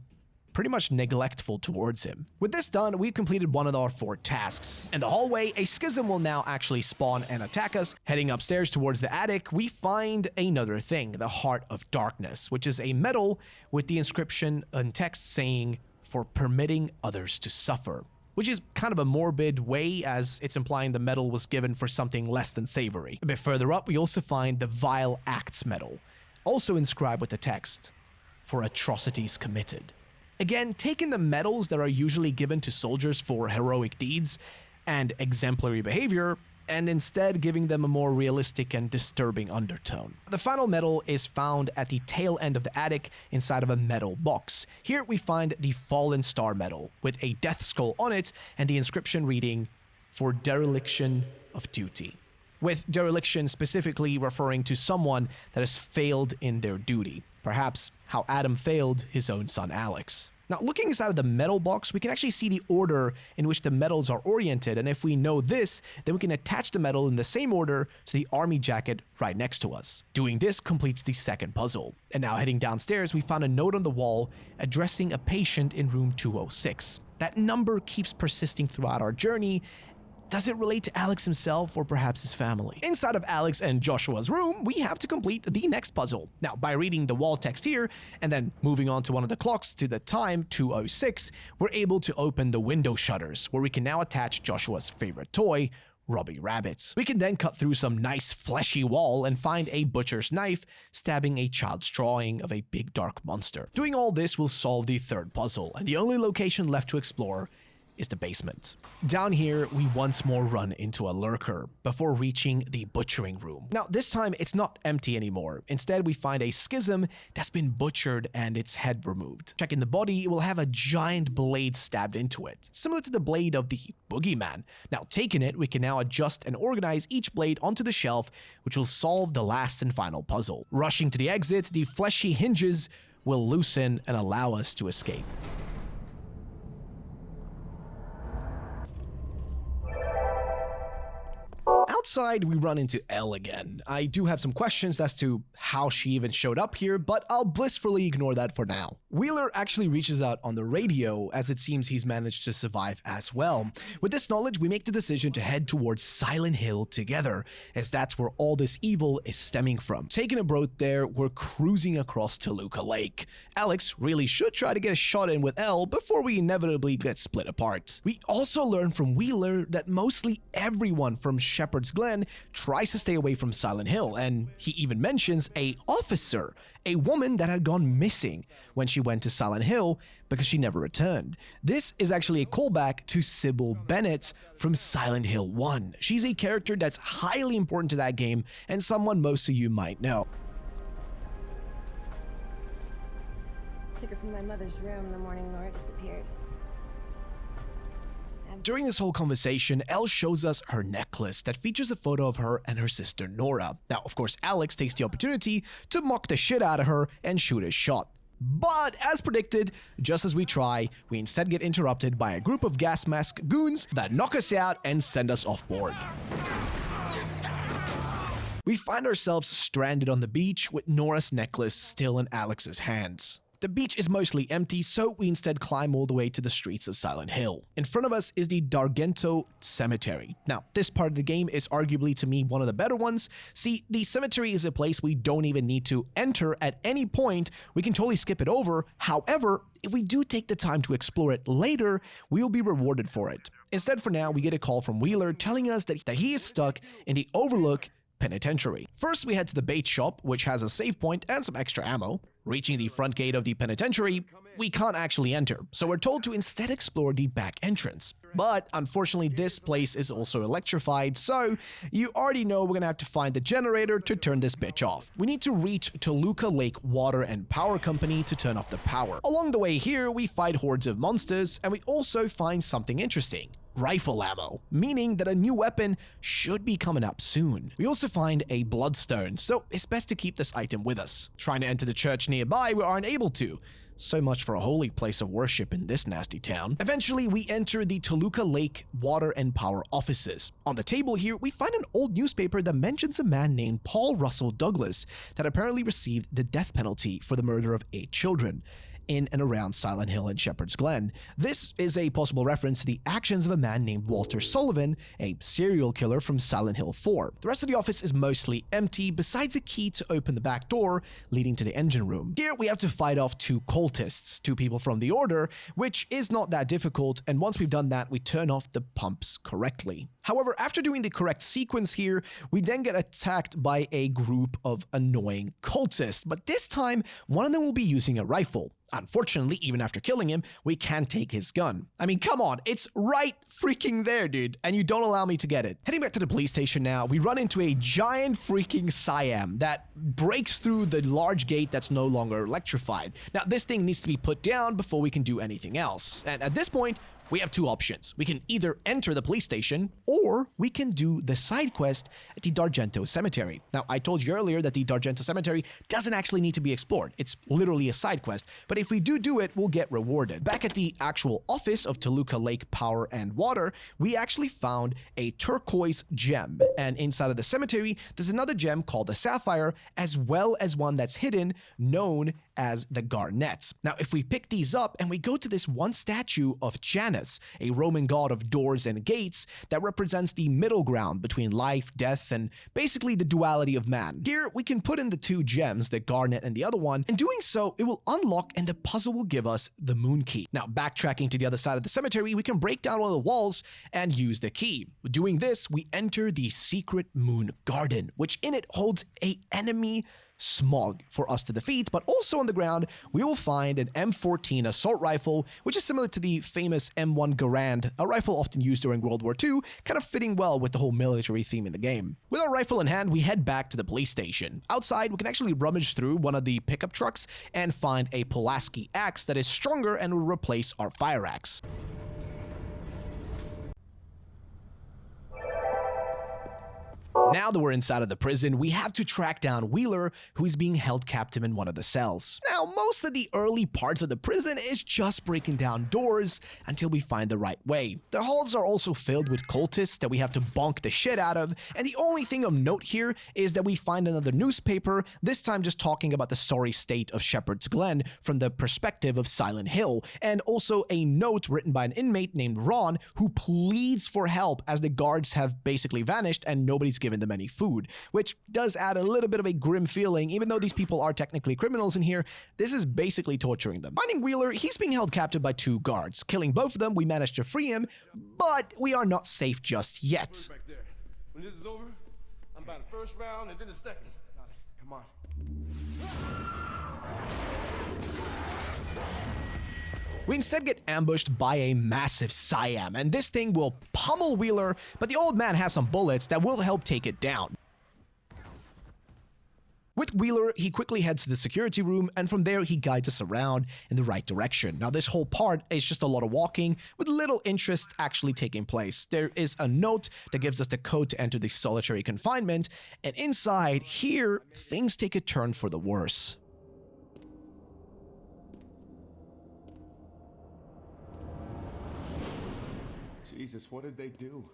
pretty much neglectful towards him. With this done, we've completed one of our 4 tasks. In the hallway, a schism will now actually spawn and attack us. Heading upstairs towards the attic, we find another thing, the Heart of Darkness, which is a medal with the inscription and text saying, "For permitting others to suffer," which is kind of a morbid way as it's implying the medal was given for something less than savory. A bit further up, we also find the Vile Acts medal, also inscribed with the text, "For atrocities committed." Again, taking the medals that are usually given to soldiers for heroic deeds and exemplary behavior, and instead giving them a more realistic and disturbing undertone. The final medal is found at the tail end of the attic inside of a metal box. Here we find the Fallen Star medal with a death skull on it and the inscription reading, "For dereliction of duty," with dereliction specifically referring to someone that has failed in their duty. Perhaps how Adam failed his own son Alex. Now, looking inside of the metal box, we can actually see the order in which the medals are oriented, and if we know this, then we can attach the medal in the same order to the army jacket right next to us. Doing this completes the 2nd puzzle. And now heading downstairs, we found a note on the wall addressing a patient in room 206. That number keeps persisting throughout our journey. does it relate to Alex himself or perhaps his family? Inside of Alex and Joshua's room, we have to complete the next puzzle. Now, by reading the wall text here and then moving on to one of the clocks to the time 2:06, we're able to open the window shutters where we can now attach Joshua's favorite toy, Robbie Rabbits. We can then cut through some nice fleshy wall and find a butcher's knife stabbing a child's drawing of a big dark monster. Doing all this will solve the third puzzle, and the only location left to explore is the basement. Down here, we once more run into a lurker before reaching the butchering room. Now, this time it's not empty anymore. Instead, we find a schism that's been butchered and its head removed. Checking the body, it will have a giant blade stabbed into it, similar to the blade of the boogeyman. Now, taking it, we can now adjust and organize each blade onto the shelf, which will solve the last and final puzzle. Rushing to the exit, the fleshy hinges will loosen and allow us to escape. Outside, we run into Elle again. I do have some questions as to how she even showed up here, but I'll blissfully ignore that for now. Wheeler actually reaches out on the radio, as it seems he's managed to survive as well. With this knowledge, we make the decision to head towards Silent Hill together, as that's where all this evil is stemming from. Taking a boat there, we're cruising across Toluca Lake. Alex really should try to get a shot in with Elle before we inevitably get split apart. We also learn from Wheeler that mostly everyone from Shepherd's Glen tries to stay away from Silent Hill, and he even mentions a officer, a woman that had gone missing when she went to Silent Hill because she never returned. This is actually a callback to Sybil Bennett from Silent Hill 1. She's a character that's highly important to that game and someone most of you might know. Took her from my mother's room the morning Laura disappeared. During this whole conversation, Elle shows us her necklace that features a photo of her and her sister Nora. Now, of course, Alex takes the opportunity to mock the shit out of her and shoot a shot. But as predicted, just as we try, we instead get interrupted by a group of gas mask goons that knock us out and send us off board. We find ourselves stranded on the beach with Nora's necklace still in Alex's hands. The beach is mostly empty, so we instead climb all the way to the streets of Silent Hill. In front of us is the D'Argento Cemetery. Now, this part of the game is arguably to me one of the better ones. See, the cemetery is a place we don't even need to enter at any point. We can totally skip it over. However, if we do take the time to explore it later, we will be rewarded for it. Instead, for now, we get a call from Wheeler telling us that he is stuck in the Overlook Penitentiary. First, we head to the bait shop, which has a save point and some extra ammo. Reaching the front gate of the penitentiary, we can't actually enter, so we're told to instead explore the back entrance. But unfortunately, this place is also electrified, so you already know we're gonna have to find the generator to turn this bitch off. We need to reach Toluca Lake Water and Power Company to turn off the power. Along the way here, we fight hordes of monsters, and we also find something interesting. Rifle ammo, meaning that a new weapon should be coming up soon. We also find a bloodstone, so it's best to keep this item with us. Trying to enter the church nearby, we aren't able to. So much for a holy place of worship in this nasty town. Eventually, we enter the Toluca Lake Water and Power offices. On the table here, we find an old newspaper that mentions a man named Paul Russell Douglas that apparently received the death penalty for the murder of 8 children in and around Silent Hill and Shepherd's Glen. This is a possible reference to the actions of a man named Walter Sullivan, a serial killer from Silent Hill 4. The rest of the office is mostly empty, besides a key to open the back door leading to the engine room. Here we have to fight off 2 cultists, 2 people from the Order, which is not that difficult, and once we've done that, we turn off the pumps correctly. However, after doing the correct sequence here, we then get attacked by a group of annoying cultists, but this time, one of them will be using a rifle. Unfortunately, even after killing him, we can't take his gun. I mean, come on, it's right freaking there, dude, and you don't allow me to get it. Heading back to the police station now, we run into a giant freaking Siam that breaks through the large gate that's no longer electrified. Now, this thing needs to be put down before we can do anything else. And at this point, we have 2 options. We can either enter the police station, or we can do the side quest at the D'Argento Cemetery. Now, I told you earlier that the D'Argento Cemetery doesn't actually need to be explored. It's literally a side quest, but if we do it, we'll get rewarded. Back at the actual office of Toluca Lake Power and Water, we actually found a turquoise gem, and inside of the cemetery, there's another gem called a sapphire, as well as one that's hidden, known as the garnets. Now, if we pick these up and we go to this one statue of Janus, a Roman god of doors and gates that represents the middle ground between life, death, and basically the duality of man. Here, we can put in the two gems, the garnet and the other one, and doing so, it will unlock and the puzzle will give us the moon key. Now, backtracking to the other side of the cemetery, we can break down one of the walls and use the key. Doing this, we enter the secret moon garden, which in it holds a enemy Smog for us to defeat, but also on the ground we will find an M14 assault rifle, which is similar to the famous M1 Garand, a rifle often used during World War II, kind of fitting well with the whole military theme in the game. With our rifle in hand, we head back to the police station. Outside, we can actually rummage through one of the pickup trucks and find a Pulaski axe that is stronger and will replace our fire axe. Now that we're inside of the prison, we have to track down Wheeler, who is being held captive in one of the cells. Now, most of the early parts of the prison is just breaking down doors until we find the right way. The halls are also filled with cultists that we have to bonk the shit out of, and the only thing of note here is that we find another newspaper, this time just talking about the sorry state of Shepherd's Glen from the perspective of Silent Hill, and also a note written by an inmate named Ron who pleads for help as the guards have basically vanished and nobody's given them any food, which does add a little bit of a grim feeling. Even though these people are technically criminals in here, this is basically torturing them. Finding Wheeler, he's being held captive by two guards. Killing both of them, we managed to free him, but we are not safe just yet. Back there. When this is over, I'm by the first round and then the second. Got it. Come on. We instead get ambushed by a massive Siam, and this thing will pummel Wheeler, but the old man has some bullets that will help take it down. With Wheeler, he quickly heads to the security room, and from there he guides us around in the right direction. Now, this whole part is just a lot of walking, with little interest actually taking place. There is a note that gives us the code to enter the solitary confinement, and inside here, things take a turn for the worse. Jesus, what did they do?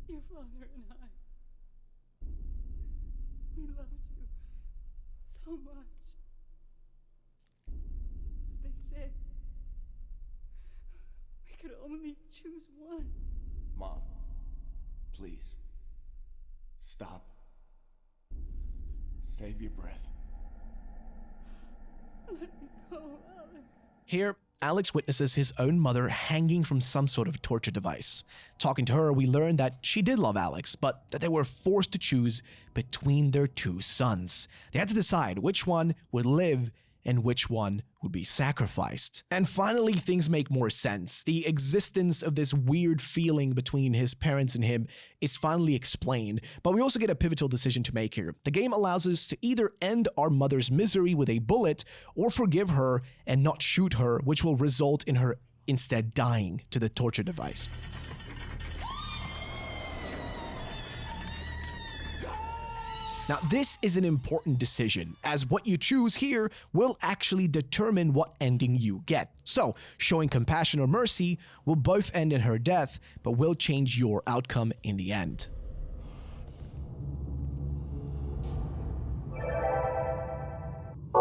Your father and I, we loved you so much. But they said we could only choose one. Mom, please. Stop. Save your breath. Let me go, Alex. Here, Alex witnesses his own mother hanging from some sort of torture device. Talking to her, we learn that she did love Alex, but that they were forced to choose between their two sons. They had to decide which one would live and which one would be sacrificed. And finally, things make more sense. The existence of this weird feeling between his parents and him is finally explained, but we also get a pivotal decision to make here. The game allows us to either end our mother's misery with a bullet or forgive her and not shoot her, which will result in her instead dying to the torture device. Now, this is an important decision, as what you choose here will actually determine what ending you get. So, showing compassion or mercy will both end in her death, but will change your outcome in the end.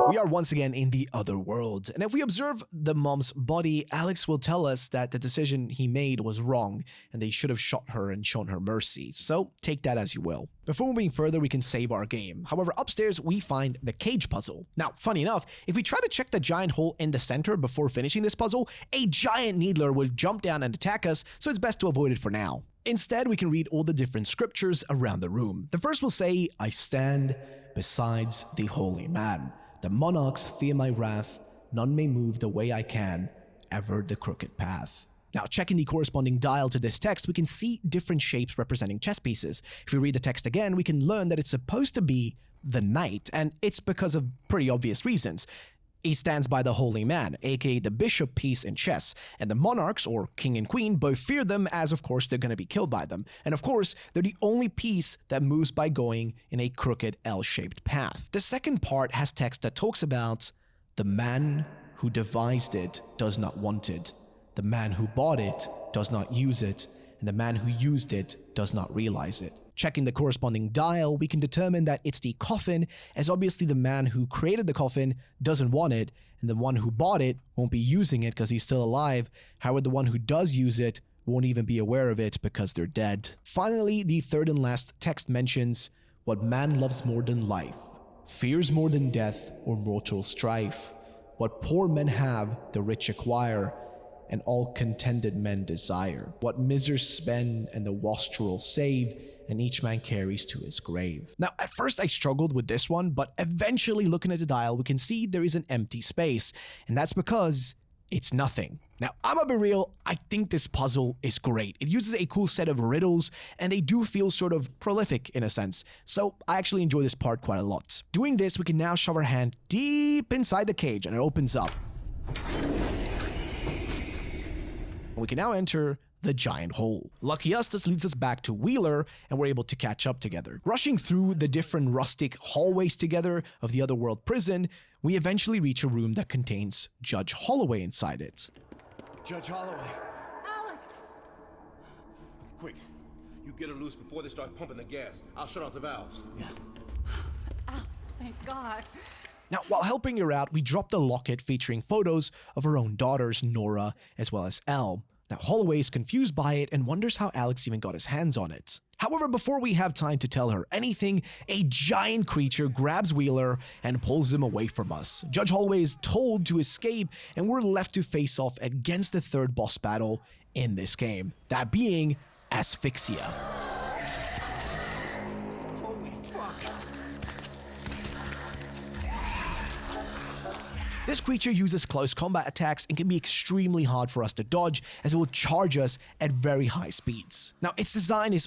We are once again in the other world, and if we observe the mom's body, Alex will tell us that the decision he made was wrong, and they should have shot her and shown her mercy, so take that as you will. Before moving further, we can save our game. However, upstairs we find the cage puzzle. Now, funny enough, if we try to check the giant hole in the center before finishing this puzzle, a giant needler will jump down and attack us, so it's best to avoid it for now. Instead, we can read all the different scriptures around the room. The first will say, "I stand besides the holy man. The monarchs fear my wrath, none may move the way I can, ever the crooked path." Now, checking the corresponding dial to this text, we can see different shapes representing chess pieces. If we read the text again, we can learn that it's supposed to be the knight, and it's because of pretty obvious reasons. He stands by the holy man, aka the bishop piece in chess, and the monarchs, or king and queen, both fear them as of course they're going to be killed by them. And of course, they're the only piece that moves by going in a crooked L-shaped path. The second part has text that talks about the man who devised it does not want it, the man who bought it does not use it, and the man who used it does not realize it. Checking the corresponding dial, we can determine that it's the coffin, as obviously the man who created the coffin doesn't want it, and the one who bought it won't be using it because he's still alive. However, the one who does use it won't even be aware of it because they're dead. Finally, the third and last text mentions, "What man loves more than life, fears more than death or mortal strife. What poor men have, the rich acquire, and all contented men desire. What misers spend and the wastrel save, and each man carries to his grave." Now, at first I struggled with this one, but eventually looking at the dial, we can see there is an empty space, and that's because it's nothing. Now, I'm gonna be real, I think this puzzle is great. It uses a cool set of riddles, and they do feel sort of prolific in a sense, so I actually enjoy this part quite a lot. Doing this, we can now shove our hand deep inside the cage, and it opens up. We can now enter the giant hole. Lucky us, this leads us back to Wheeler, and we're able to catch up together. Rushing through the different rustic hallways together of the Otherworld Prison, we eventually reach a room that contains Judge Holloway inside it. Judge Holloway. Alex! Quick, you get her loose before they start pumping the gas. I'll shut off the valves. Yeah. Alex, thank God. Now, while helping her out, we drop the locket featuring photos of her own daughters, Nora, as well as Elle. Now, Holloway is confused by it and wonders how Alex even got his hands on it. However, before we have time to tell her anything, a giant creature grabs Wheeler and pulls him away from us. Judge Holloway is told to escape, and we're left to face off against the third boss battle in this game, that being Asphyxia. Holy fuck. This creature uses close combat attacks and can be extremely hard for us to dodge, as it will charge us at very high speeds. Now, its design is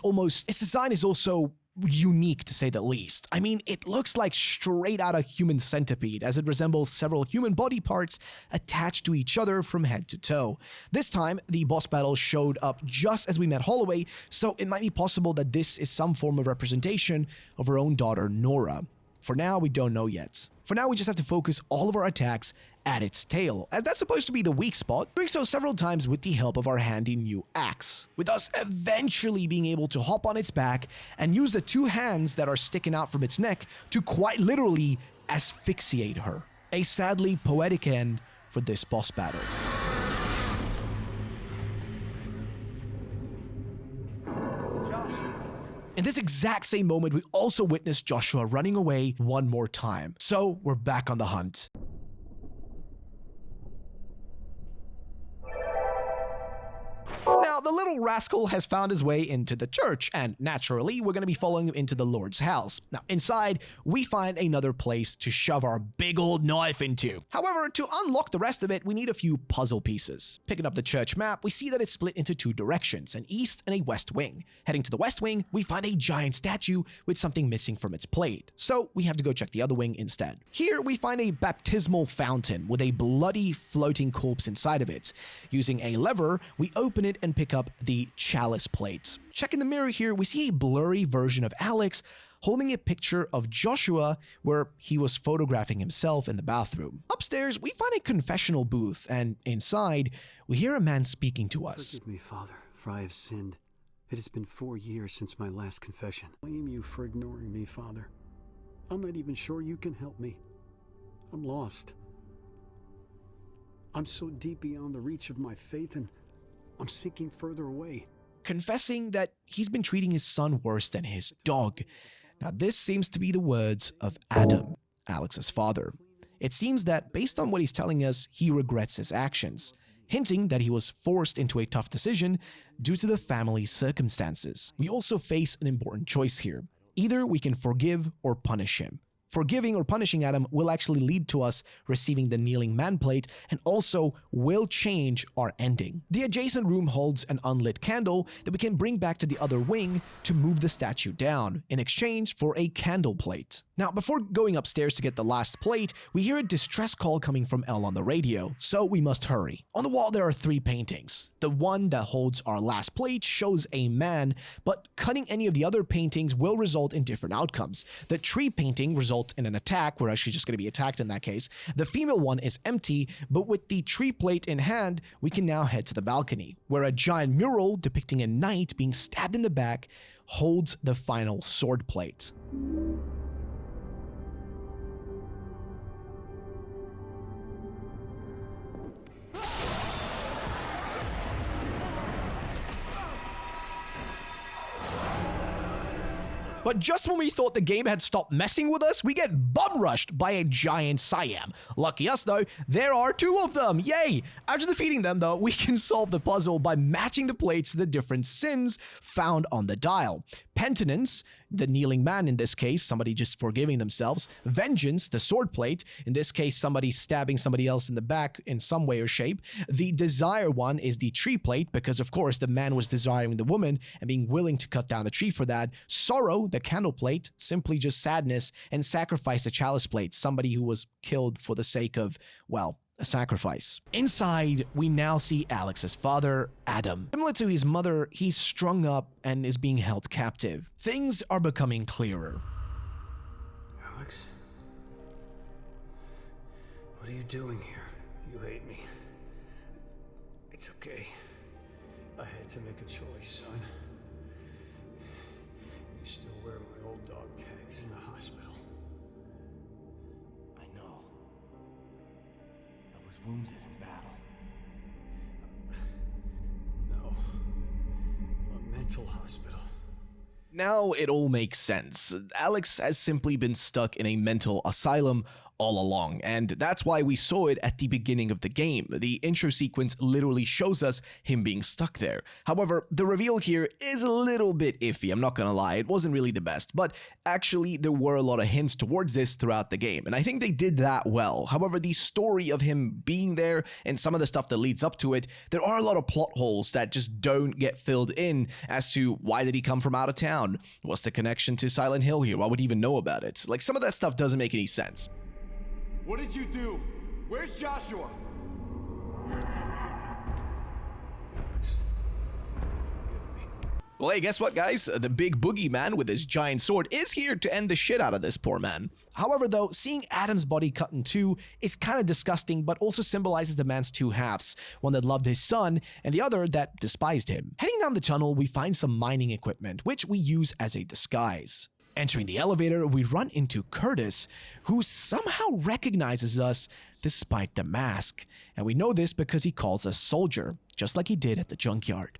also unique, to say the least. I mean, it looks like straight out of Human Centipede, as it resembles several human body parts attached to each other from head to toe. This time, the boss battle showed up just as we met Holloway, so it might be possible that this is some form of representation of her own daughter, Nora. For now, we don't know yet. For now, we just have to focus all of our attacks at its tail, as that's supposed to be the weak spot, doing so several times with the help of our handy new axe, with us eventually being able to hop on its back and use the two hands that are sticking out from its neck to quite literally asphyxiate her. A sadly poetic end for this boss battle. In this exact same moment, we also witnessed Joshua running away one more time. So we're back on the hunt. Now, the little rascal has found his way into the church, and naturally, we're going to be following him into the Lord's house. Now, inside, we find another place to shove our big old knife into. However, to unlock the rest of it, we need a few puzzle pieces. Picking up the church map, we see that it's split into two directions, an east and a west wing. Heading to the west wing, we find a giant statue with something missing from its plate, so we have to go check the other wing instead. Here, we find a baptismal fountain with a bloody floating corpse inside of it. Using a lever, we open it and pick up the chalice plate. Checking the mirror here, we see a blurry version of Alex holding a picture of Joshua where he was photographing himself in the bathroom. Upstairs, we find a confessional booth, and inside, we hear a man speaking to us. Forgive me, Father, for I have sinned. It has been 4 years since my last confession. I blame you for ignoring me, Father. I'm not even sure you can help me. I'm lost. I'm so deep beyond the reach of my faith, and I'm sinking further away. Confessing that he's been treating his son worse than his dog. Now, this seems to be the words of Adam, Alex's father. It seems that, based on what he's telling us, he regrets his actions, hinting that he was forced into a tough decision due to the family's circumstances. We also face an important choice here. Either we can forgive or punish him. Forgiving or punishing Adam will actually lead to us receiving the kneeling man plate, and also will change our ending. The adjacent room holds an unlit candle that we can bring back to the other wing to move the statue down, in exchange for a candle plate. Now, before going upstairs to get the last plate, we hear a distress call coming from Elle on the radio, so we must hurry. On the wall, there are 3 paintings. The one that holds our last plate shows a man, but cutting any of the other paintings will result in different outcomes. The tree painting results in an attack. We're actually just going to be attacked in that case. The female one is empty, but with the tree plate in hand, we can now head to the balcony, where a giant mural depicting a knight being stabbed in the back holds the final sword plate. But just when we thought the game had stopped messing with us, we get bum-rushed by a giant Siam. Lucky us though, there are 2 of them, yay! After defeating them though, we can solve the puzzle by matching the plates to the different sins found on the dial. Penitence, the kneeling man in this case, somebody just forgiving themselves. Vengeance, the sword plate, in this case somebody stabbing somebody else in the back in some way or shape. The desire one is the tree plate, because of course the man was desiring the woman and being willing to cut down a tree for that. Sorrow, the candle plate, simply just sadness. And sacrifice, the chalice plate, somebody who was killed for the sake of, well, a sacrifice. Inside, we now see Alex's father, Adam. Similar to his mother, he's strung up and is being held captive. Things are becoming clearer. Alex? What are you doing here? You hate me. It's okay. I had to make a choice, son. You still wear my old dog tags in the hospital. I know. I was wounded in battle. No. A mental hospital. Now it all makes sense. Alex has simply been stuck in a mental asylum all along, and that's why we saw it at the beginning of the game. The intro sequence literally shows us him being stuck there. However, the reveal here is a little bit iffy, I'm not gonna lie, it wasn't really the best, but actually there were a lot of hints towards this throughout the game, and I think they did that well. However, the story of him being there and some of the stuff that leads up to it, there are a lot of plot holes that just don't get filled in as to why did he come from out of town? What's the connection to Silent Hill here? Why would he even know about it? Like, some of that stuff doesn't make any sense. What did you do? Where's Joshua? Well, hey, guess what, guys? The big boogeyman with his giant sword is here to end the shit out of this poor man. However, though, seeing Adam's body cut in 2 is kind of disgusting, but also symbolizes the man's 2 halves, one that loved his son and the other that despised him. Heading down the tunnel, we find some mining equipment, which we use as a disguise. Entering the elevator, we run into Curtis, who somehow recognizes us despite the mask. And we know this because he calls us soldier, just like he did at the junkyard.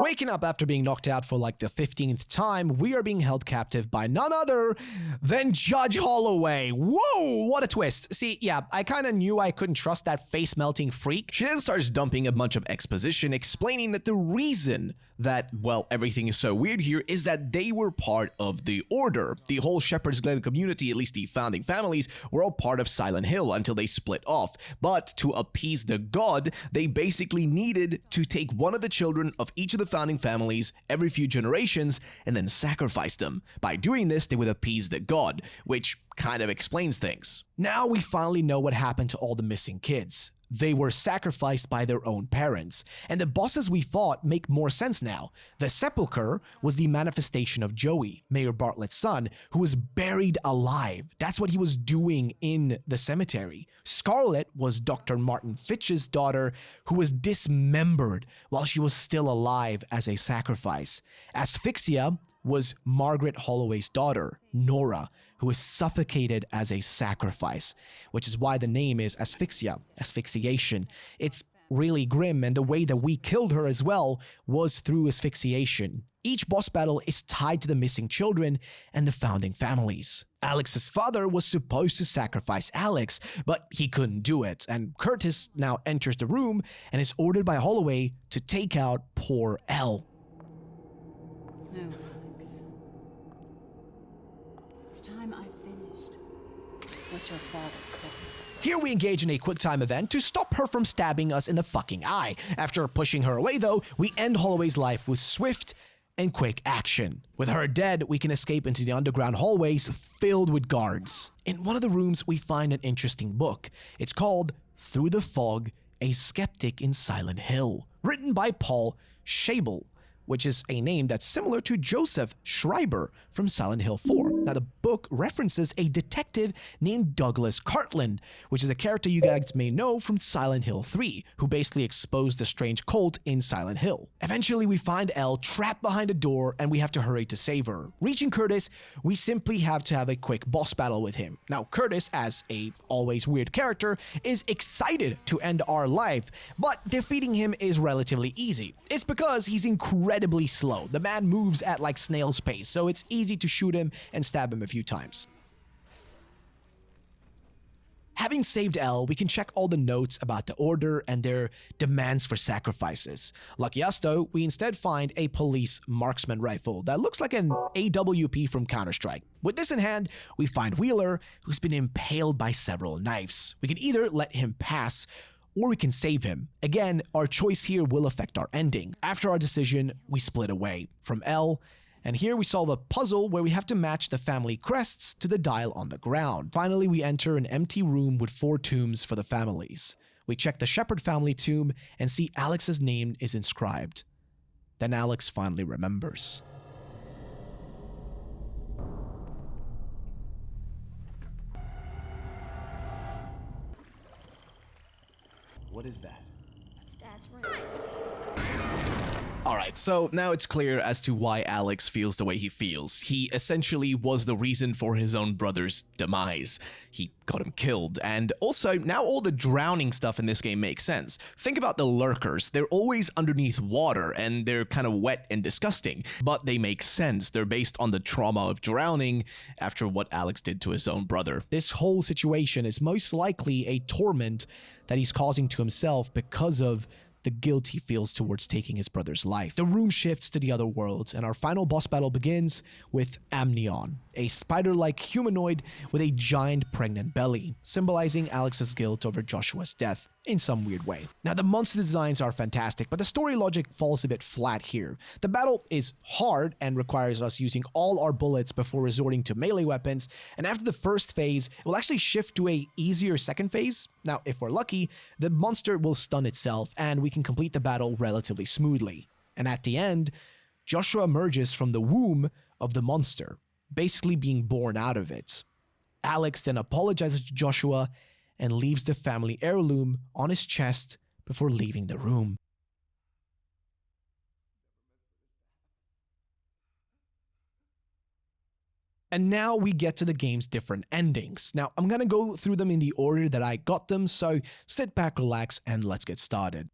Waking up after being knocked out for like the 15th time, we are being held captive by none other than Judge Holloway. Whoa, what a twist. See, yeah, I kind of knew I couldn't trust that face-melting freak. She then starts dumping a bunch of exposition explaining that the reason that, well, everything is so weird here is that they were part of the Order. The whole Shepherd's Glen community, at least the founding families, were all part of Silent Hill until they split off. But to appease the god, they basically needed to take one of the children of each of the founding families every few generations and then sacrifice them. By doing this, they would appease the god, which kind of explains things. Now we finally know what happened to all the missing kids. They were sacrificed by their own parents, and the bosses we fought make more sense now. The Sepulchre was the manifestation of Joey, Mayor Bartlett's son, who was buried alive. That's what he was doing in the cemetery. Scarlet was Dr. Martin Fitch's daughter, who was dismembered while she was still alive as a sacrifice. Asphyxia was Margaret Holloway's daughter, Nora, who was suffocated as a sacrifice, which is why the name is asphyxia, asphyxiation. It's really grim, and the way that we killed her as well was through asphyxiation. Each boss battle is tied to the missing children and the founding families. Alex's father was supposed to sacrifice Alex, but he couldn't do it, and Curtis now enters the room and is ordered by Holloway to take out poor Elle. No, Alex. It's time I finished what your father could. Here we engage in a quick-time event to stop her from stabbing us in the fucking eye. After pushing her away though, we end Holloway's life with swift and quick action. With her dead, we can escape into the underground hallways filled with guards. In one of the rooms, we find an interesting book. It's called Through the Fog, A Skeptic in Silent Hill, written by Paul Schabel, which is a name that's similar to Joseph Schreiber from Silent Hill 4. Now, the book references a detective named Douglas Cartland, which is a character you guys may know from Silent Hill 3, who basically exposed the strange cult in Silent Hill. Eventually, we find Elle trapped behind a door, and we have to hurry to save her. Reaching Curtis, we simply have to have a quick boss battle with him. Now, Curtis, as a always weird character, is excited to end our life, but defeating him is relatively easy. It's because he's incredibly slow. The man moves at like snail's pace, so it's easy to shoot him and stab him a few times. Having saved Elle, we can check all the notes about the Order and their demands for sacrifices. Lucky us though, we instead find a police marksman rifle that looks like an AWP from Counter-Strike. With this in hand, we find Wheeler, who's been impaled by several knives. We can either let him pass, or we can save him. Again, our choice here will affect our ending. After our decision, we split away from Elle, and here we solve a puzzle where we have to match the family crests to the dial on the ground. Finally, we enter an empty room with 4 tombs for the families. We check the Shepherd family tomb and see Alex's name is inscribed. Then Alex finally remembers. What is that? That's Dad's room. Alright, so now it's clear as to why Alex feels the way he feels. He essentially was the reason for his own brother's demise. He got him killed, and also now all the drowning stuff in this game makes sense. Think about the lurkers. They're always underneath water, and they're kind of wet and disgusting, but they make sense. They're based on the trauma of drowning after what Alex did to his own brother. This whole situation is most likely a torment that he's causing to himself because of the guilt he feels towards taking his brother's life. The room shifts to the other world, and our final boss battle begins with Amnion, a spider-like humanoid with a giant pregnant belly, symbolizing Alex's guilt over Joshua's death in some weird way. Now, the monster designs are fantastic, but the story logic falls a bit flat here. The battle is hard and requires us using all our bullets before resorting to melee weapons, and after the first phase, it will actually shift to a easier second phase. Now, if we're lucky, the monster will stun itself, and we can complete the battle relatively smoothly. And at the end, Joshua emerges from the womb of the monster, basically being born out of it. Alex then apologizes to Joshua and leaves the family heirloom on his chest before leaving the room. And now we get to the game's different endings. Now, I'm gonna go through them in the order that I got them, so sit back, relax, and let's get started.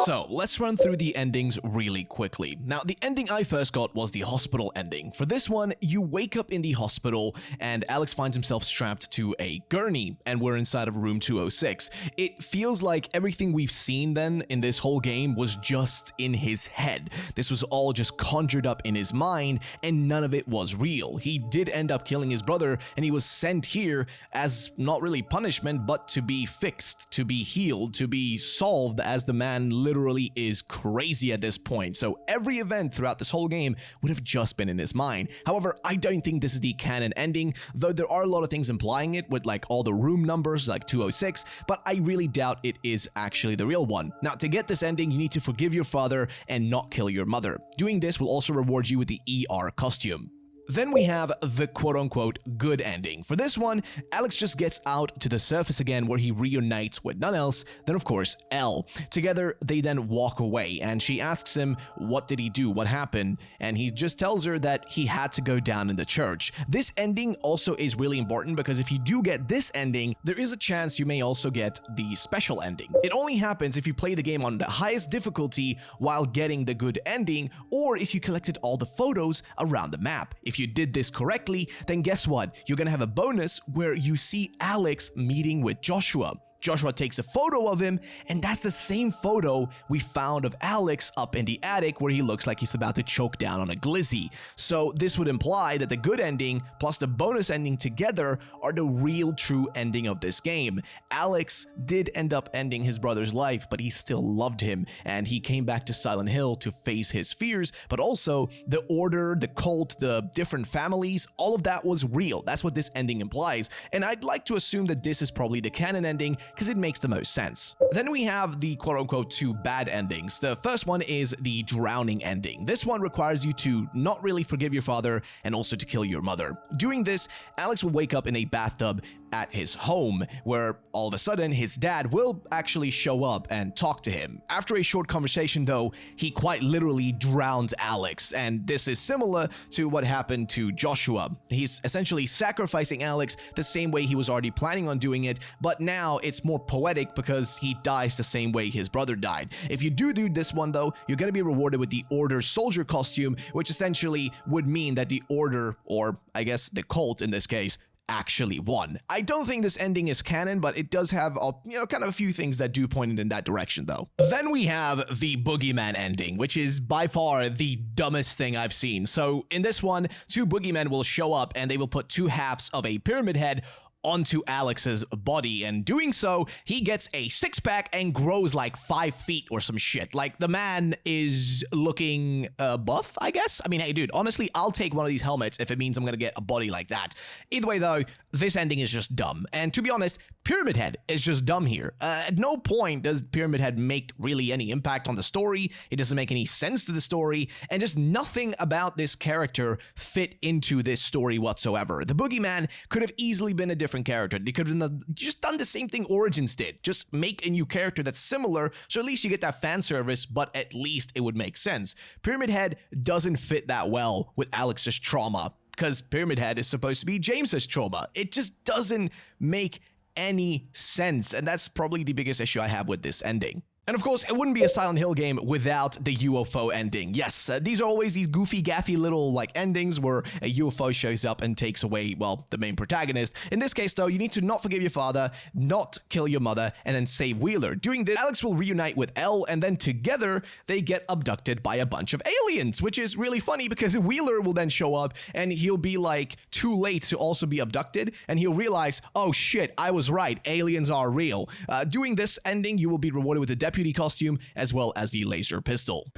So, let's run through the endings really quickly. Now, the ending I first got was the hospital ending. For this one, you wake up in the hospital and Alex finds himself strapped to a gurney and we're inside of room 206. It feels like everything we've seen then in this whole game was just in his head. This was all just conjured up in his mind and none of it was real. He did end up killing his brother and he was sent here as not really punishment, but to be fixed, to be healed, to be solved, as the man literally is crazy at this point. So every event throughout this whole game would have just been in his mind. However, I don't think this is the canon ending, though there are a lot of things implying it with like all the room numbers like 206, but I really doubt it is actually the real one. Now, to get this ending, you need to forgive your father and not kill your mother. Doing this will also reward you with the ER costume. Then we have the quote-unquote good ending. For this one, Alex just gets out to the surface again where he reunites with none else than, of course, Elle. Together, they then walk away, and she asks him, what did he do? What happened? And he just tells her that he had to go down in the church. This ending also is really important because if you do get this ending, there is a chance you may also get the special ending. It only happens if you play the game on the highest difficulty while getting the good ending, or if you collected all the photos around the map. If you did this correctly, then guess what? You're gonna have a bonus where you see Alex meeting with Joshua. Joshua takes a photo of him, and that's the same photo we found of Alex up in the attic where he looks like he's about to choke down on a glizzy. So this would imply that the good ending plus the bonus ending together are the real true ending of this game. Alex did end up ending his brother's life, but he still loved him, and he came back to Silent Hill to face his fears, but also the Order, the cult, the different families, all of that was real. That's what this ending implies, and I'd like to assume that this is probably the canon ending, because it makes the most sense. Then we have the quote-unquote two bad endings. The first one is the drowning ending. This one requires you to not really forgive your father and also to kill your mother. Doing this, Alex will wake up in a bathtub at his home, where all of a sudden his dad will actually show up and talk to him. After a short conversation though, he quite literally drowns Alex, and this is similar to what happened to Joshua. He's essentially sacrificing Alex the same way he was already planning on doing it, but now it's more poetic because he dies the same way his brother died. If you do this one though, you're gonna be rewarded with the Order soldier costume, which essentially would mean that the Order, or I guess the cult in this case, actually won. I don't think this ending is canon, but it does have kind of a few things that do point in that direction though. Then we have the boogeyman ending, which is by far the dumbest thing I've seen. So in this one, two boogeymen will show up and they will put two halves of a pyramid head onto Alex's body, and doing so, he gets a six-pack and grows like 5 feet or some shit. Like, the man is looking buff, I guess? I mean, hey, dude, honestly, I'll take one of these helmets if it means I'm gonna get a body like that. Either way, though, this ending is just dumb. And to be honest, Pyramid Head is just dumb here. At no point does Pyramid Head make really any impact on the story. It doesn't make any sense to the story, and just nothing about this character fit into this story whatsoever. The Boogeyman could have easily been a different character. They could have just done the same thing Origins did. Just make a new character that's similar, so at least you get that fan service, but at least it would make sense. Pyramid Head doesn't fit that well with Alex's trauma, because Pyramid Head is supposed to be James's trauma. It just doesn't make any sense, and that's probably the biggest issue I have with this ending. And of course, it wouldn't be a Silent Hill game without the UFO ending. Yes, these are always these goofy, gaffy little like endings where a UFO shows up and takes away, well, the main protagonist. In this case, though, you need to not forgive your father, not kill your mother, and then save Wheeler. Doing this, Alex will reunite with Elle, and then together, they get abducted by a bunch of aliens, which is really funny because Wheeler will then show up, and he'll be like too late to also be abducted, and he'll realize, oh shit, I was right, aliens are real. Doing this ending, you will be rewarded with a deputy costume as well as the laser pistol.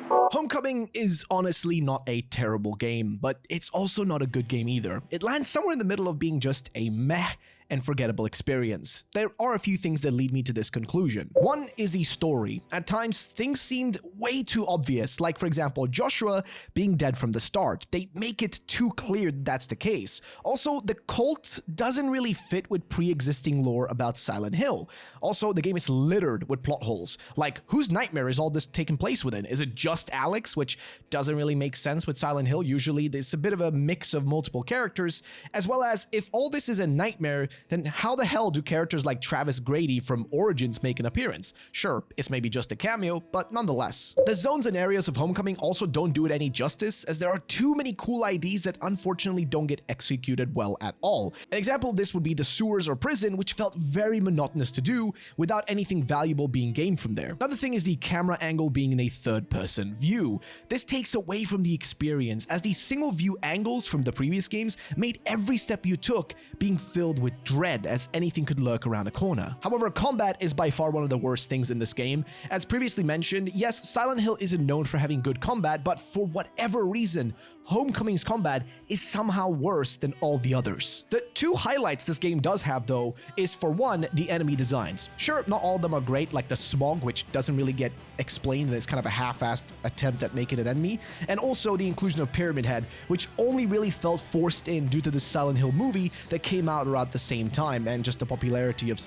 Homecoming is honestly not a terrible game, but it's also not a good game either. It lands somewhere in the middle of being just a meh and forgettable experience. There are a few things that lead me to this conclusion. One is the story. At times, things seemed way too obvious, like for example, Joshua being dead from the start. They make it too clear that's the case. Also, the cult doesn't really fit with pre-existing lore about Silent Hill. Also, the game is littered with plot holes. Like, whose nightmare is all this taking place within? Is it just Alex, which doesn't really make sense with Silent Hill? Usually, there's a bit of a mix of multiple characters, as well as if all this is a nightmare, then how the hell do characters like Travis Grady from Origins make an appearance? Sure, it's maybe just a cameo, but nonetheless. The zones and areas of Homecoming also don't do it any justice, as there are too many cool ideas that unfortunately don't get executed well at all. An example of this would be the sewers or prison, which felt very monotonous to do without anything valuable being gained from there. Another thing is the camera angle being in a third-person view. This takes away from the experience, as the single-view angles from the previous games made every step you took being filled with dread, as anything could lurk around a corner. However, combat is by far one of the worst things in this game. As previously mentioned, yes, Silent Hill isn't known for having good combat, but for whatever reason, Homecoming's combat is somehow worse than all the others. The two highlights this game does have, though, is for one, the enemy designs. Sure, not all of them are great, like the smog, which doesn't really get explained and it's kind of a half-assed attempt at making an enemy, and also the inclusion of Pyramid Head, which only really felt forced in due to the Silent Hill movie that came out around the same time, and just the popularity of,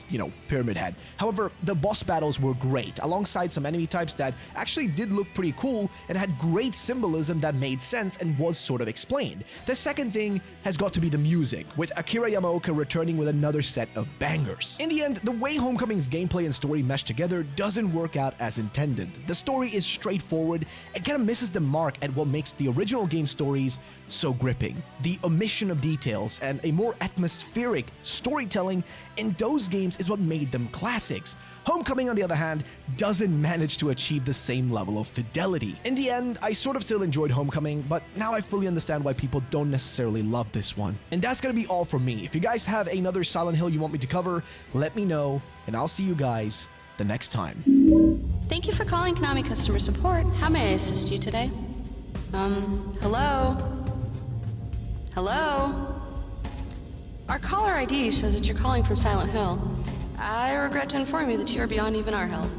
Pyramid Head. However, the boss battles were great, alongside some enemy types that actually did look pretty cool and had great symbolism that made sense and was sort of explained. The second thing has got to be the music, with Akira Yamaoka returning with another set of bangers. In the end, the way Homecoming's gameplay and story mesh together doesn't work out as intended. The story is straightforward and kind of misses the mark at what makes the original game stories so gripping. The omission of details and a more atmospheric storytelling in those games is what made them classics. Homecoming, on the other hand, doesn't manage to achieve the same level of fidelity. In the end, I sort of still enjoyed Homecoming, but now I fully understand why people don't necessarily love this one. And that's gonna be all from me. If you guys have another Silent Hill you want me to cover, let me know, and I'll see you guys the next time. Thank you for calling Konami Customer Support. How may I assist you today? Hello? Hello? Our caller ID shows that you're calling from Silent Hill. I regret to inform you that you are beyond even our help.